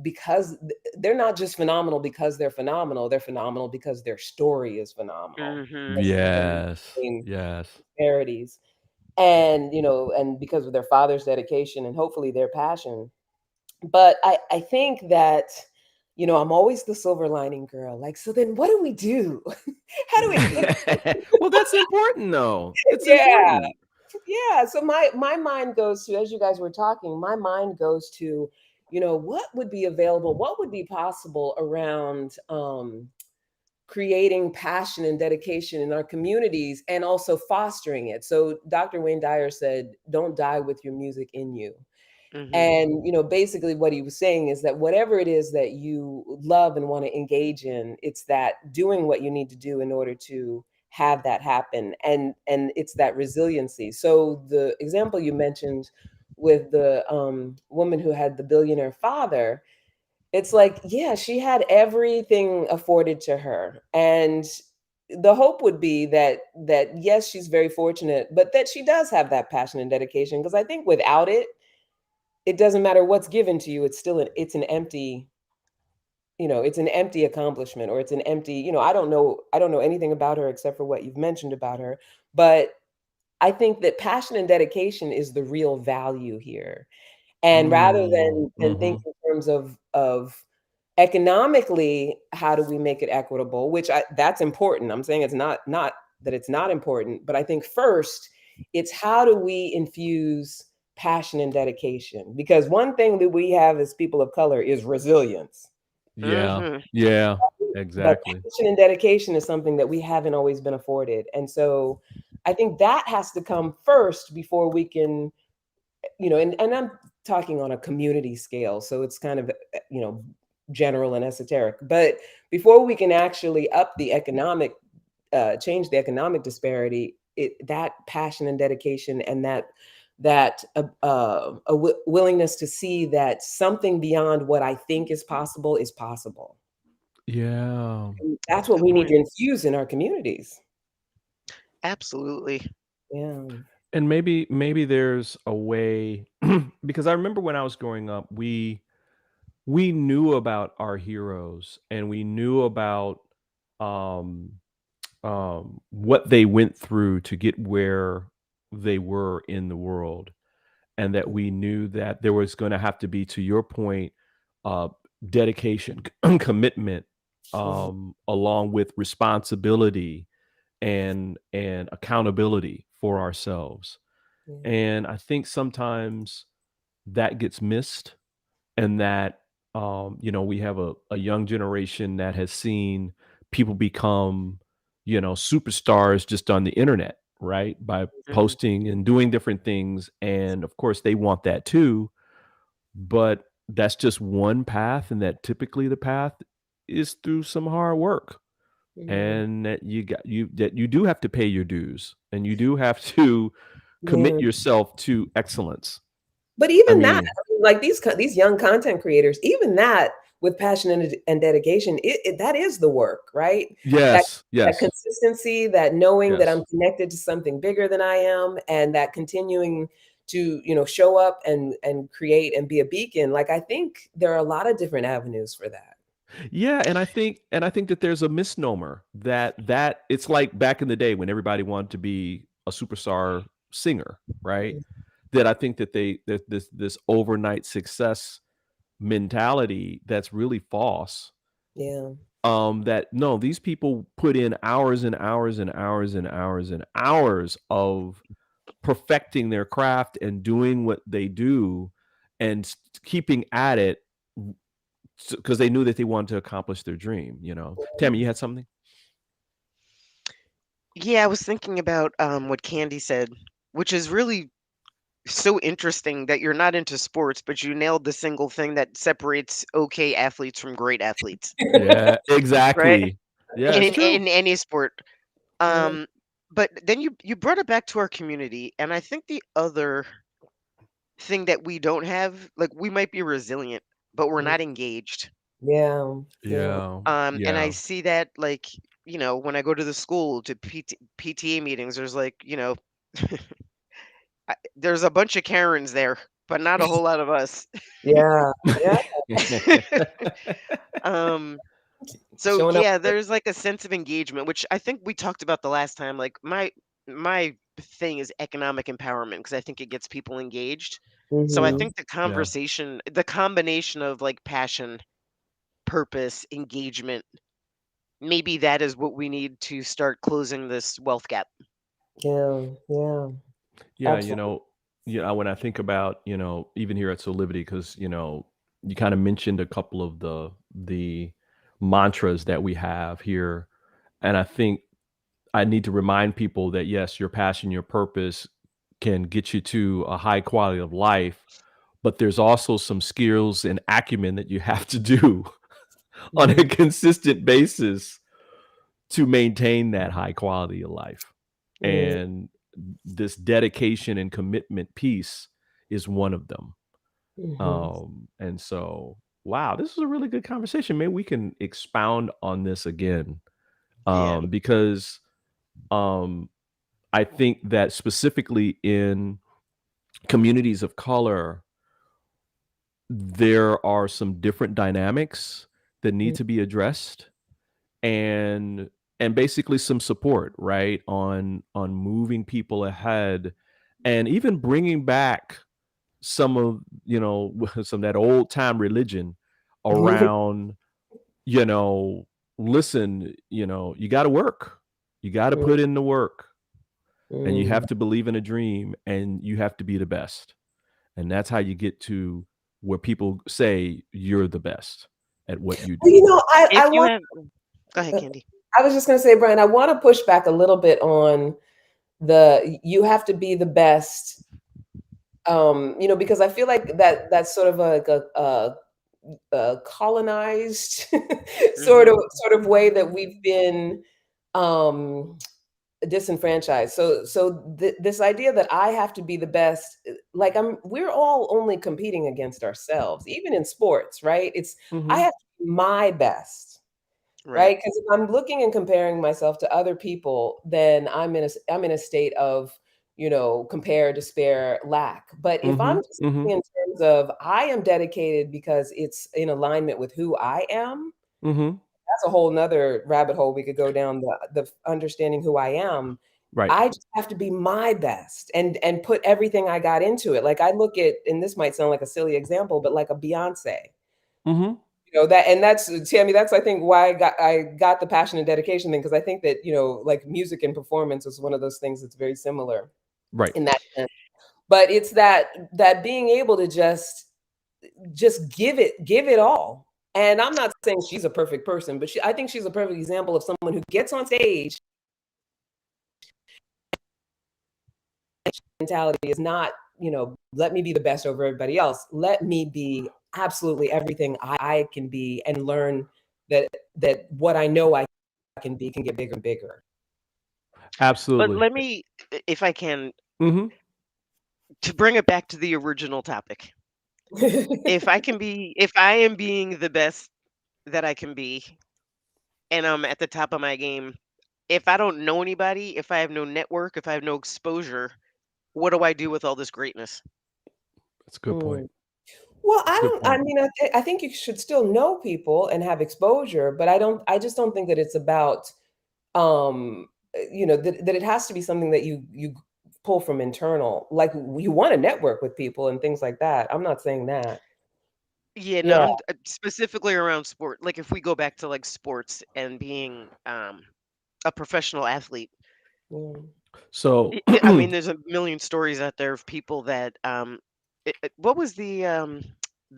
S2: because they're not just phenomenal because they're phenomenal because their story is phenomenal.
S3: Mm-hmm.
S2: That's even
S1: Yes.
S2: between
S1: Yes.
S2: disparities, and and because of their father's dedication and hopefully their passion. But I think that I'm always the silver lining girl. Like, so then what do we do? How do we?
S1: Well, that's important though. It's
S2: Yeah.
S1: important.
S2: Yeah, so my mind goes to, as you guys were talking, my mind goes to, what would be available, what would be possible around creating passion and dedication in our communities and also fostering it. So Dr. Wayne Dyer said, "Don't die with your music in you."
S3: Mhm.
S2: And, basically what he was saying is that whatever it is that you love and want to engage in, it's that doing what you need to do in order to have that happen. And it's that resiliency. So the example you mentioned with the woman who had the billionaire father, it's like, yeah, she had everything afforded to her. And the hope would be that yes, she's very fortunate, but that she does have that passion and dedication. Because I think without it, it doesn't matter what's given to you, it's still it's an empty, it's an empty accomplishment, or it's an empty, I don't know anything about her except for what you've mentioned about her. But I think that passion and dedication is the real value here. And rather than think
S1: Mm-hmm.
S2: in terms of economically, how do we make it equitable, which that's important. I'm saying it's not that it's not important, but I think first it's how do we infuse passion and dedication? Because one thing that we have as people of color is resilience.
S1: Yeah.
S3: Mhm.
S1: Yeah.
S2: But
S1: Exactly.
S2: passion and dedication is something that we haven't always been afforded. And so I think that has to come first before we can, and I'm talking on a community scale, so it's kind of, general and esoteric. But before we can actually up the economic, change the economic disparity, that passion and dedication, and that willingness to see that something beyond what I think is possible is possible.
S1: Yeah.
S2: And that's what
S3: Good
S2: we need
S3: point.
S2: to infuse in our communities.
S3: Absolutely.
S2: Yeah.
S1: And maybe there's a way because I remember when I was growing up, we knew about our heroes and we knew about um what they went through to get where they were in the world, and that we knew that there was going to have to be, to your point, uh dedication, commitment,
S2: Mhm.
S1: along with responsibility and accountability for ourselves.
S2: Yeah.
S1: And I think sometimes that gets missed, and that we have a young generation that has seen people become superstars just on the internet, right, by
S3: Mhm.
S1: posting and doing different things, and of course they want that too, but that's just one path, and that typically the path is through some hard work,
S2: Mhm.
S1: and that you do have to pay your dues, and you do have to commit
S2: Yeah.
S1: yourself to excellence.
S2: But
S1: I
S2: even that,
S1: mean,
S2: I mean, like these young content creators, even that with passion and dedication, that is the work, right? That
S1: yes,
S2: that
S1: yes,
S2: consistency, that knowing that
S1: yes.
S2: I'm connected to something bigger than I am, and that continuing to show up and create and be a beacon. Like I think there are a lot of different avenues for that.
S1: Yeah, and I think that there's a misnomer that it's like back in the day when everybody wanted to be a superstar singer, right? That I think that this overnight success mentality that's really false.
S2: Yeah,
S1: That no, these people put in hours and hours and hours and hours and hours of perfecting their craft and doing what they do, and keeping at it because they knew that they wanted to accomplish their dream. Tammy, you had something?
S3: Yeah, I was thinking about what Candy said, which is really so interesting that you're not into sports, but you nailed the single thing that separates okay athletes from great athletes,
S1: Yeah,
S3: right?
S1: exactly. Yeah, it's true.
S3: In any sport.
S2: yeah,
S3: Um, but then you brought it back to our community, and I think the other thing that we don't have, like we might be resilient, but we're not engaged.
S2: yeah, yeah,
S1: Yeah,
S3: And I
S1: yeah.
S3: see that like, when I go to the school to PTA meetings, there's like, there's a bunch of Karens there, but not a whole lot of us.
S2: yeah, yeah.
S3: um, so
S2: Showing up.
S3: yeah, there's like a sense of engagement, which I think we talked about the last time. Like my thing is economic empowerment because I think it gets people engaged. So I
S2: Mhm.
S3: think
S1: Yeah.
S3: the combination of like passion, purpose, engagement, maybe that is what we need to start closing this wealth gap.
S2: Yeah, yeah,
S1: Yeah,
S2: absolutely.
S1: when I think about, even here at Soulivity, because, you kind of mentioned a couple of the mantras that we have here. And I think I need to remind people that yes, your passion, your purpose can get you to a high quality of life, but there's also some skills and acumen that you have to do on a
S2: Mhm.
S1: consistent basis to maintain that high quality of life.
S2: Mm.
S1: And this dedication and commitment piece is one of them. And so, wow, this is a really good conversation. Maybe we can expound on this again,
S3: Yeah.
S1: because I think that specifically in communities of color, there are some different dynamics that need to be addressed, and basically some support, right, on moving people ahead, and even bringing back some of, some of that old time religion around, you know listen, you got to work, you got to put in the work, and you have to believe in a dream, and you have to be the best, and that's how you get to where people say you're the best at what you
S2: Well,
S1: do.
S3: If
S2: I
S3: you
S2: want.
S3: have, go ahead, Candy.
S2: I was just going to say, Brian, I want to push back a little bit on you have to be the best. Because I feel like that's sort of a colonized
S3: Hmm.
S2: sort of way that we've been um, disenfranchised. This idea that I have to be the best, like we're all only competing against ourselves, even in sports, right? I
S1: Mm-hmm.
S2: have to be my best.
S3: Right.
S2: Right? Because if I'm looking and comparing myself to other people, then I'm in a state of, compare, despair, lack. But if I'm
S1: Mm-hmm.
S2: just
S1: Mm-hmm.
S2: thinking in terms of I am dedicated because it's in alignment with who I am,
S1: Mm-hmm.
S2: that's a whole nother rabbit hole we could go down, the understanding who I am.
S1: Right.
S2: I just have to be my best and put everything I got into it. Like I look at, and this might sound like a silly example, but like a Beyonce.
S1: Mm-hmm.
S2: That's Tammy, that's I think why I got the passion and dedication thing, because I think that, like music and performance is one of those things that's very similar
S1: Right.
S2: in that sense. But it's that being able to just give it all. And I'm not saying she's a perfect person, but I think she's a perfect example of someone who gets on stage. Mentality is not, let me be the best over everybody else. Let me be absolutely everything I can be, and learn that what I know I can be can get bigger and bigger.
S3: But
S1: Absolutely.
S3: let me, if I can,
S1: Mm-hmm.
S3: to bring it back to the original topic. If I am being the best that I can be, and I'm at the top of my game, if I don't know anybody, if I have no network, if I have no exposure, what do I do with all this greatness?
S1: That's a good point.
S2: Mm. Well,
S1: That's a good
S2: I
S1: point.
S2: mean, I think you should still know people and have exposure, but I just don't think that it's about, that it has to be something that you pull from internal. Like you want to network with people and things like that. I'm not saying that.
S3: Yeah, no,
S2: Yeah.
S3: I'm specifically around sport. Like if we go back to like sports and being a professional athlete,
S2: Mm.
S1: So,
S3: I mean, there's a million stories out there of people that what was the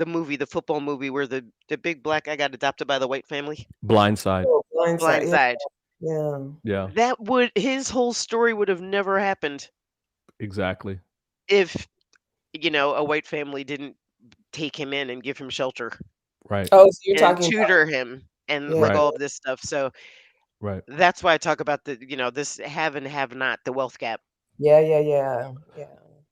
S3: movie, the football movie where the big black guy got adopted by the white family?
S1: Blindside.
S2: Oh, blindside. Yeah.
S3: Blindside.
S2: Yeah.
S1: Yeah,
S3: His whole story would have never happened
S1: exactly.
S3: if, a white family didn't take him in and give him shelter
S1: Right.
S2: Oh, so you're
S3: and
S2: talking
S3: tutor him and
S2: yeah.
S3: like
S1: Right.
S3: all of this stuff. So
S1: Right.
S3: that's why I talk about this have and have not, the wealth gap.
S2: Yeah, yeah, yeah. Yeah.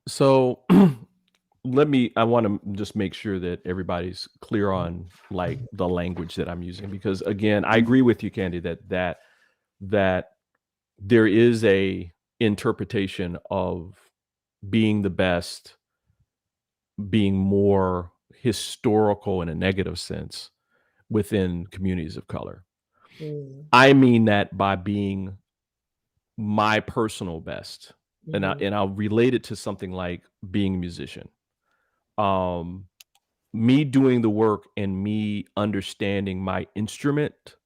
S1: So, I want to just make sure that everybody's clear on like the language that I'm using, because again, I agree with you, Candy, that there is a interpretation of being the best being more historical in a negative sense within communities of color.
S2: Mm.
S1: I mean that by being my personal best.
S2: Mhm.
S1: And I'll relate it to something like being a musician. Um Me doing the work and me understanding my instrument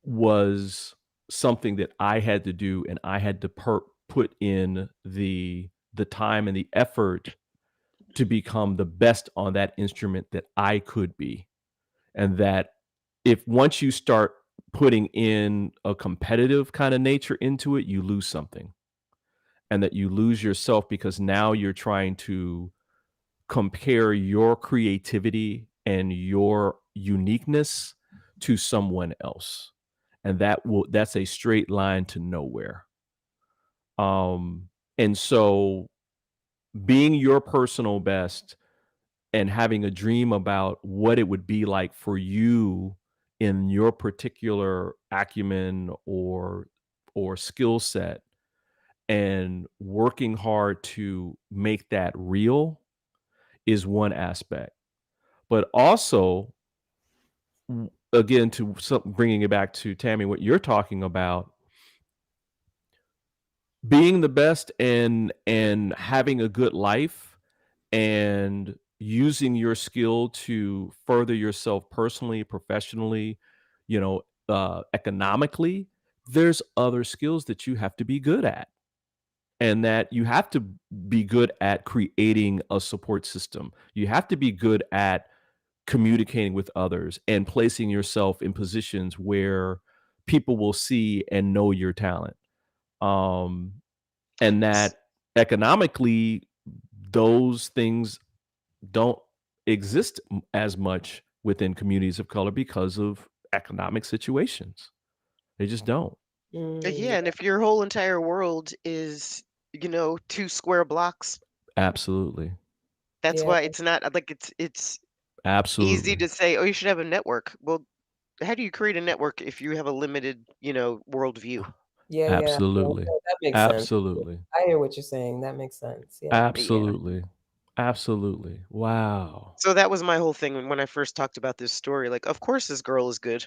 S1: was something that I had to do, and I had to put in the time and the effort to become the best on that instrument that I could be. And that if once you start putting in a competitive kind of nature into it, you lose something. And that you lose yourself, because now you're trying to compare your creativity and your uniqueness to someone else. And that's a straight line to nowhere. And so being your personal best and having a dream about what it would be like for you in your particular acumen or skill set, and working hard to make that real is one aspect. But also, again, bringing it back to Tami, what you're talking about, being the best and having a good life and using your skill to further yourself personally, professionally, economically. There's other skills that you have to be good at, and that you have to be good at creating a support system. You have to be good at communicating with others and placing yourself in positions where people will see and know your talent. Um, and that economically, those things don't exist as much within communities of color because of economic situations. They just don't.
S3: Yeah, and if your whole entire world is, 2 square blocks,
S1: Absolutely.
S3: that's
S2: Yeah.
S3: why it's not like it's easy
S1: Absolutely.
S3: to say, "Oh, you should have a network." Well, how do you create a network if you have a limited, worldview?
S2: Yeah, yeah. Yeah,
S1: Absolutely.
S2: no, that makes sense.
S1: Absolutely.
S2: I hear what you're saying. That makes sense. Yeah.
S3: Yeah.
S1: Absolutely. Absolutely. Wow.
S3: So that was my whole thing when I first talked about this story. Like, of course, this girl is good.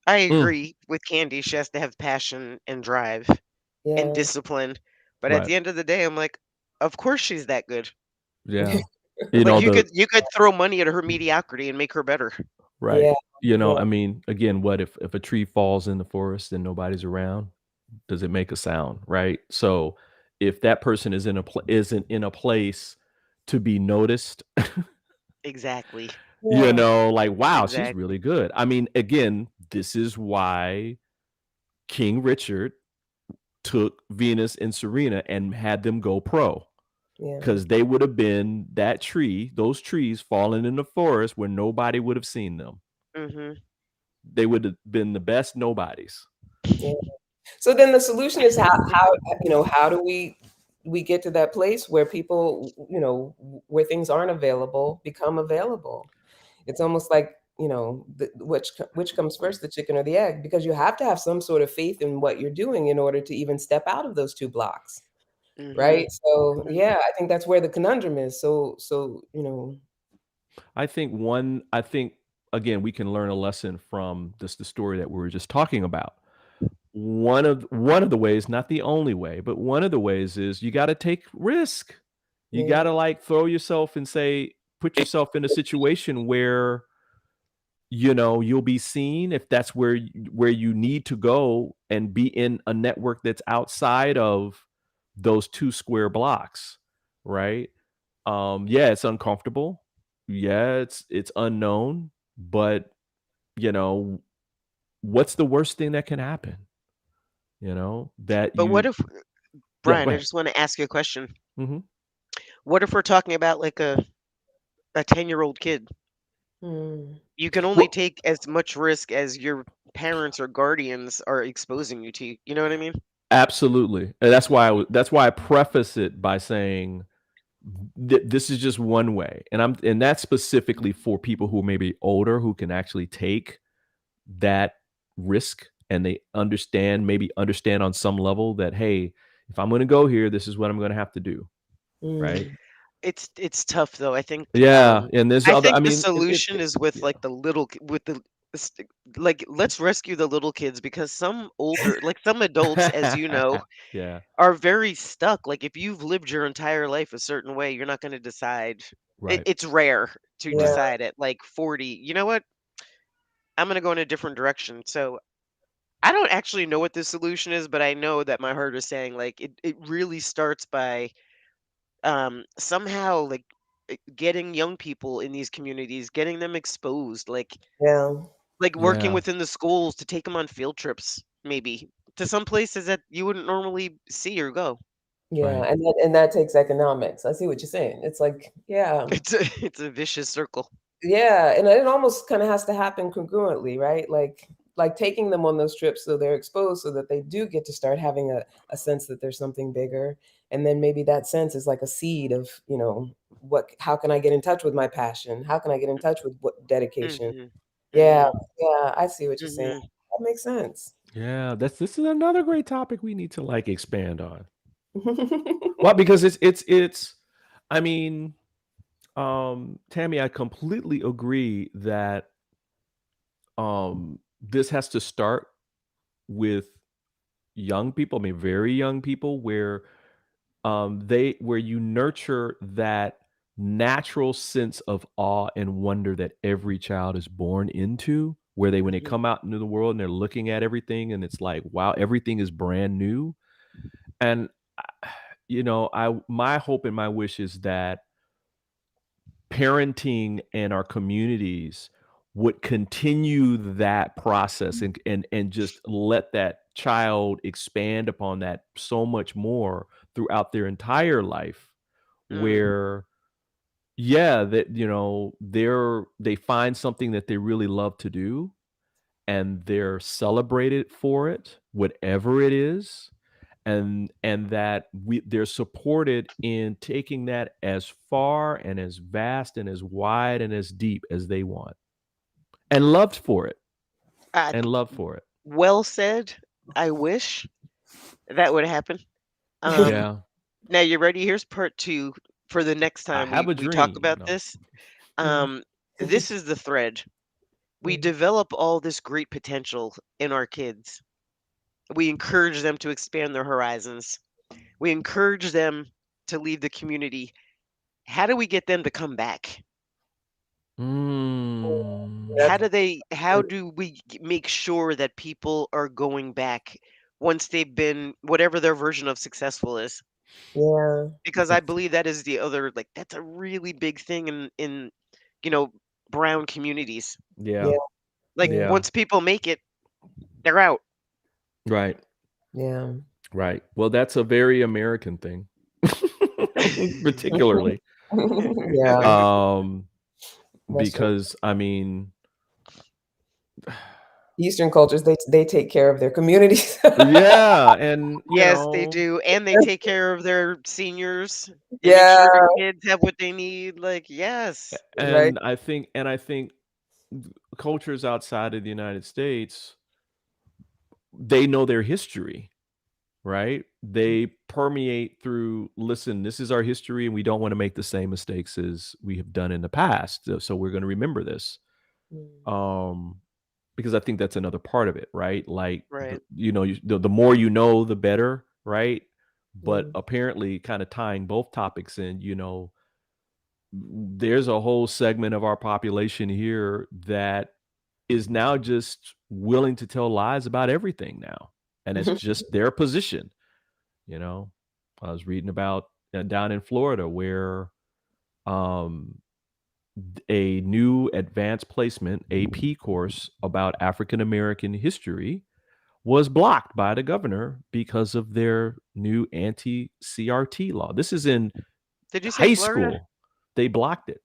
S3: I
S1: Mm,
S3: agree with Candy. She has to have passion and drive and
S2: Yeah.
S3: discipline. But at
S1: right.
S3: the end of the day, I'm like, of course she's that good.
S1: Yeah. You
S3: Like
S1: know,
S3: you could throw money at her mediocrity and make her better.
S1: right.
S2: Yeah. Yeah.
S1: I mean, again, what if a tree falls in the forest and nobody's around? Does it make a sound, right? So if that person isn't in a place to be noticed,
S3: Exactly.
S2: Yeah.
S1: like, wow, she's
S3: Exactly.
S1: really good. I mean, again, this is why King Richard took Venus and Serena and had them go pro,
S2: Yeah.
S1: because they would have been those trees falling in the forest where nobody would have seen them.
S3: Mhm.
S1: They would have been the best nobodies.
S2: Yeah. So then the solution is how do we get to that place where people, where things aren't available become available? It's almost like, which comes first, the chicken or the egg, because you have to have some sort of faith in what you're doing in order to even step out of those 2 blocks, right?
S3: Mhm.
S2: So
S3: Mhm.
S2: yeah, I think that's where the conundrum is. So
S1: I think again, we can learn a lesson from the story that we were just talking about. One of the ways, not the only way, but one of the ways is you got to take risk. You got
S2: yeah,
S1: to like throw yourself and put yourself in a situation where you'll be seen, if that's where you need to go and be in a network that's outside of those 2 square blocks, right? Yeah, it's uncomfortable. Yeah, it's unknown, but you know what's the worst thing that can happen? That
S3: But what
S1: you
S3: if,
S1: Yeah, go
S3: Brian, I
S1: ahead.
S3: just want to ask you a question.
S1: Hmm.
S3: What if we're talking about like a 10-year-old kid?
S2: mm,
S3: You can only
S1: Well,
S3: take as much risk as your parents or guardians are exposing you to. You know what I mean?
S1: absolutely, and that's why I preface it by saying this is just one way, and that's specifically for people who may be older, who can actually take that risk, and they maybe understand on some level that, hey, if I'm going to go here, this is what I'm going to have to do, right?
S2: mm,
S3: It's tough though. I think
S1: Yeah, and there's other. I
S3: the
S1: mean,
S3: solution is with
S1: yeah.
S3: like the little with the s- like let's rescue the little kids because some older like some adults, as you know,
S1: Yeah,
S3: are very stuck. Like if you've lived your entire life a certain way, you're not going to decide.
S1: right,
S3: It's rare to
S2: yeah,
S1: right.
S3: decide at like 40. You know what? I'm going to go in a different direction. So I don't actually know what the solution is, but I know that my heart is saying like it really starts by somehow like getting young people in these communities, getting them exposed,
S2: yeah,
S3: like working
S1: Yeah,
S3: within the schools to take them on field trips, maybe to some places that you wouldn't normally see or go.
S2: Yeah,
S1: Right.
S2: and that takes economics. I see what you're saying. It's like, yeah.
S3: It's a vicious circle.
S2: Yeah, and it almost kind of has to happen congruently, right? Like taking them on those trips so they're exposed so that they do get to start having a sense that there's something bigger. And then maybe that sense is like a seed of, how can I get in touch with my passion? How can I get in touch with what dedication?
S3: Mhm.
S2: Yeah,
S3: Mhm.
S2: yeah, I see what you're saying.
S3: Mhm.
S2: That makes sense.
S1: Yeah, this is another great topic we need to like expand on. Well, because it's I mean, Tami, I completely agree that this has to start with young people, I mean very young people, where you nurture that natural sense of awe and wonder that every child is born into, where when they
S3: Mhm.
S1: come out into the world and they're looking at everything and it's like, wow, everything is brand new. And I my hope and my wish is that parenting and our communities would continue that process and just let that child expand upon that so much more throughout their entire life,
S3: Mm.
S1: where yeah, that they find something that they really love to do and they're celebrated for it, whatever it is, and that they're supported in taking that as far and as vast and as wide and as deep as they want, and loved for it,
S3: Uh,
S1: and loved for it.
S3: well said. I wish that would happen. Um,
S1: Yeah,
S3: Now you ready? Here's part two for the next
S1: I
S3: time
S1: have a
S3: we talk
S1: dream.
S3: about
S1: No.
S3: this. Um, this is the thread. We
S2: Mhm.
S3: develop all this great potential in our kids. We encourage them to expand their horizons. We encourage them to leave the community. How do we get them to come back?
S1: Mm.
S2: That's
S3: How do we make sure that people are going back once they've been whatever their version of successful is?
S2: yeah.
S3: Because I believe that is the other, like, that's a really big thing in you know, brown communities.
S1: Yeah,
S2: Yeah.
S3: Like,
S2: Yeah.
S1: yeah,
S3: once people make it, they're out.
S1: right,
S2: Yeah.
S1: right. Well, that's a very American thing, particularly.
S2: Yeah.
S1: Um,
S2: That's true.
S1: because I mean,
S2: Eastern cultures, they take care of their communities.
S1: yeah, and
S3: Yes, they do, and they take care of their seniors. They make
S2: Yeah,
S3: sure the kids have what they need, like, yes.
S2: right.
S1: and I think cultures outside of the United States, they know their history, right? They permeate through, listen, this is our history and we don't want to make the same mistakes as we have done in the past. So we're going to remember this.
S2: Mm,
S1: Um because I think that's another part of it, right? Like
S3: Right.
S1: the more you know, the better, right? But
S2: mm,
S1: apparently kind of tying both topics in, there's a whole segment of our population here that is now just willing to tell lies about everything now. And it's just their position, you know. I was reading about down in Florida where um a new advanced placement AP course about African American history was blocked by the governor because of their new anti-CRT law. This is in
S3: Did you say
S1: high
S3: Florida?
S1: school. They blocked it.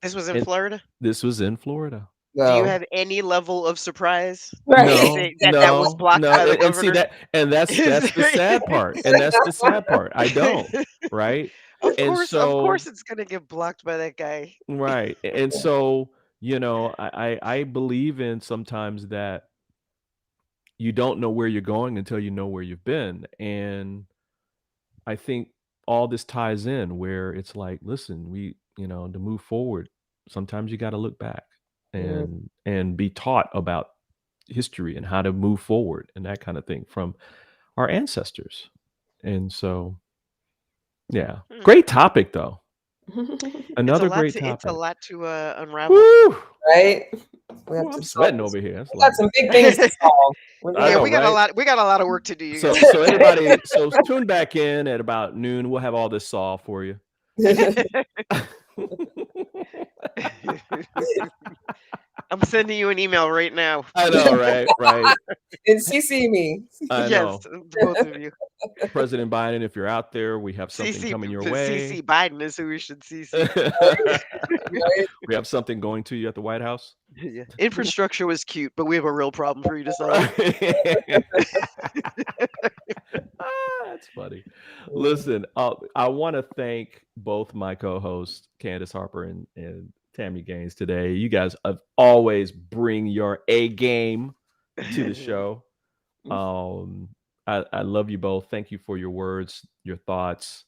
S3: This was in
S1: And
S3: Florida?
S1: this was in Florida.
S3: Do you
S2: Go.
S3: have any level of surprise that
S2: Right.
S1: No,
S3: they that was
S1: no,
S3: blocked
S1: no,
S3: by the
S1: and see
S3: governor?
S1: that, and that's
S3: Is
S1: that's the sad part, and that's the sad part. I don't, right? And
S3: of
S1: so
S3: course it's gonna get blocked by that guy.
S1: right, and so, I believe in sometimes that you don't know where you're going until you know where you've been, and I think all this ties in where it's like, listen, to move forward, sometimes you gotta look back
S2: Mm,
S1: and be taught about history and how to move forward and that kind of thing from our ancestors. And so, yeah.
S3: Hmm.
S1: Great topic though.
S3: It's a
S1: Another
S3: lot
S1: great
S3: to
S1: topic.
S3: unravel.
S1: Woo!
S2: right? We have
S1: Ooh,
S2: to
S1: I'm
S2: solve
S1: sweating
S2: this.
S1: over here. It's
S2: We got
S1: like,
S2: some big things to solve. We're
S1: I
S3: Yeah,
S2: gonna
S1: know,
S2: have
S1: right?
S3: we got a lot of work to do, you
S1: So
S3: guys.
S1: so everybody, so tune back in at about noon. We'll have all this solved for you.
S3: I'm sending you an email right now.
S1: I know, right? Right.
S2: and CC me.
S1: I
S3: Yes,
S1: know.
S3: both of you.
S1: President Biden, if you're out there, we have something
S3: CC,
S1: coming your
S3: CC
S1: way.
S3: Biden is who we should CC.
S2: Right?
S1: We have something going to you at the White House.
S3: Yeah. Infrastructure was cute, but we have a real problem for you to solve.
S1: That's funny. Listen, I want to thank both my co-hosts, Candice Harper and Tami Gaines today. You guys have always bring your A game to the show. I love you both. Thank you for your words, your thoughts.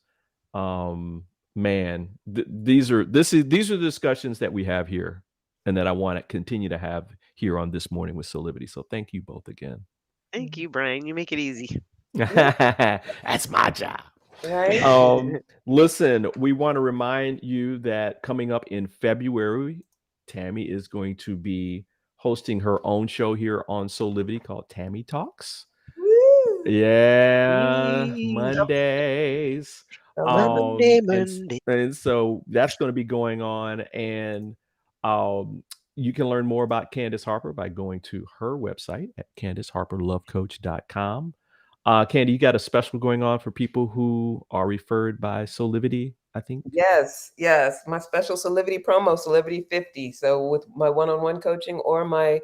S1: Man, these are the discussions that we have here, and that I want to continue to have here on This Morning with Soulivity. So thank you both again.
S3: Thank you, Brian. You make it easy.
S1: That's my job.
S2: Right?
S1: Listen, we want to remind you that coming up in February, Tami is going to be hosting her own show here on Soulivity called Tami Talks.
S2: Woo!
S1: Yeah,
S3: Yay.
S1: Mondays.
S3: Monday,
S1: And,
S3: Monday.
S1: and so that's going to be going on. And you can learn more about Candice Harper by going to her website at CandiceHarperLoveCoach.com. Candy, you got a special going on for people who are referred by Soulivity, I think?
S2: Yes. My special Soulivity promo, Soulivity 50. So with my one-on-one coaching or my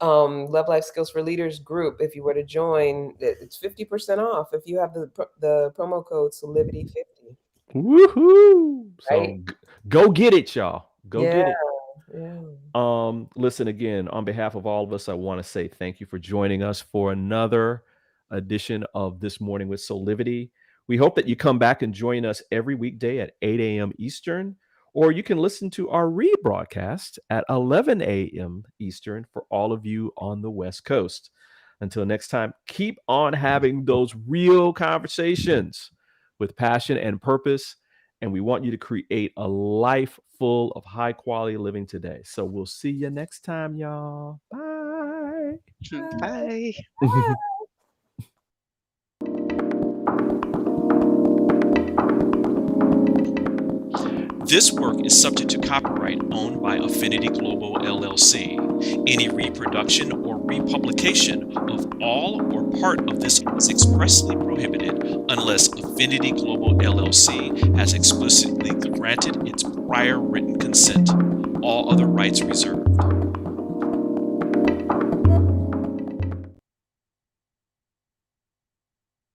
S2: Love Life Skills for Leaders group, if you were to join, it's 50% off if you have the promo code Soulivity 50.
S1: Woohoo!
S2: Right?
S1: So go get it, y'all. Go get it.
S2: Yeah.
S1: Listen, again, on behalf of all of us, I want to say thank you for joining us for another edition of This Morning with Soulivity. We hope that you come back and join us every weekday at 8 a.m. Eastern, or you can listen to our rebroadcast at 11 a.m. Eastern for all of you on the West Coast. Until next time, keep on having those real conversations with passion and purpose. And we want you to create a life full of high quality living today. So we'll see you next time, y'all. Bye.
S3: Bye.
S4: This work is subject to copyright owned by Affinity Global LLC. Any reproduction or republication of all or part of this is expressly prohibited unless Affinity Global LLC has explicitly granted its prior written consent. All other rights reserved.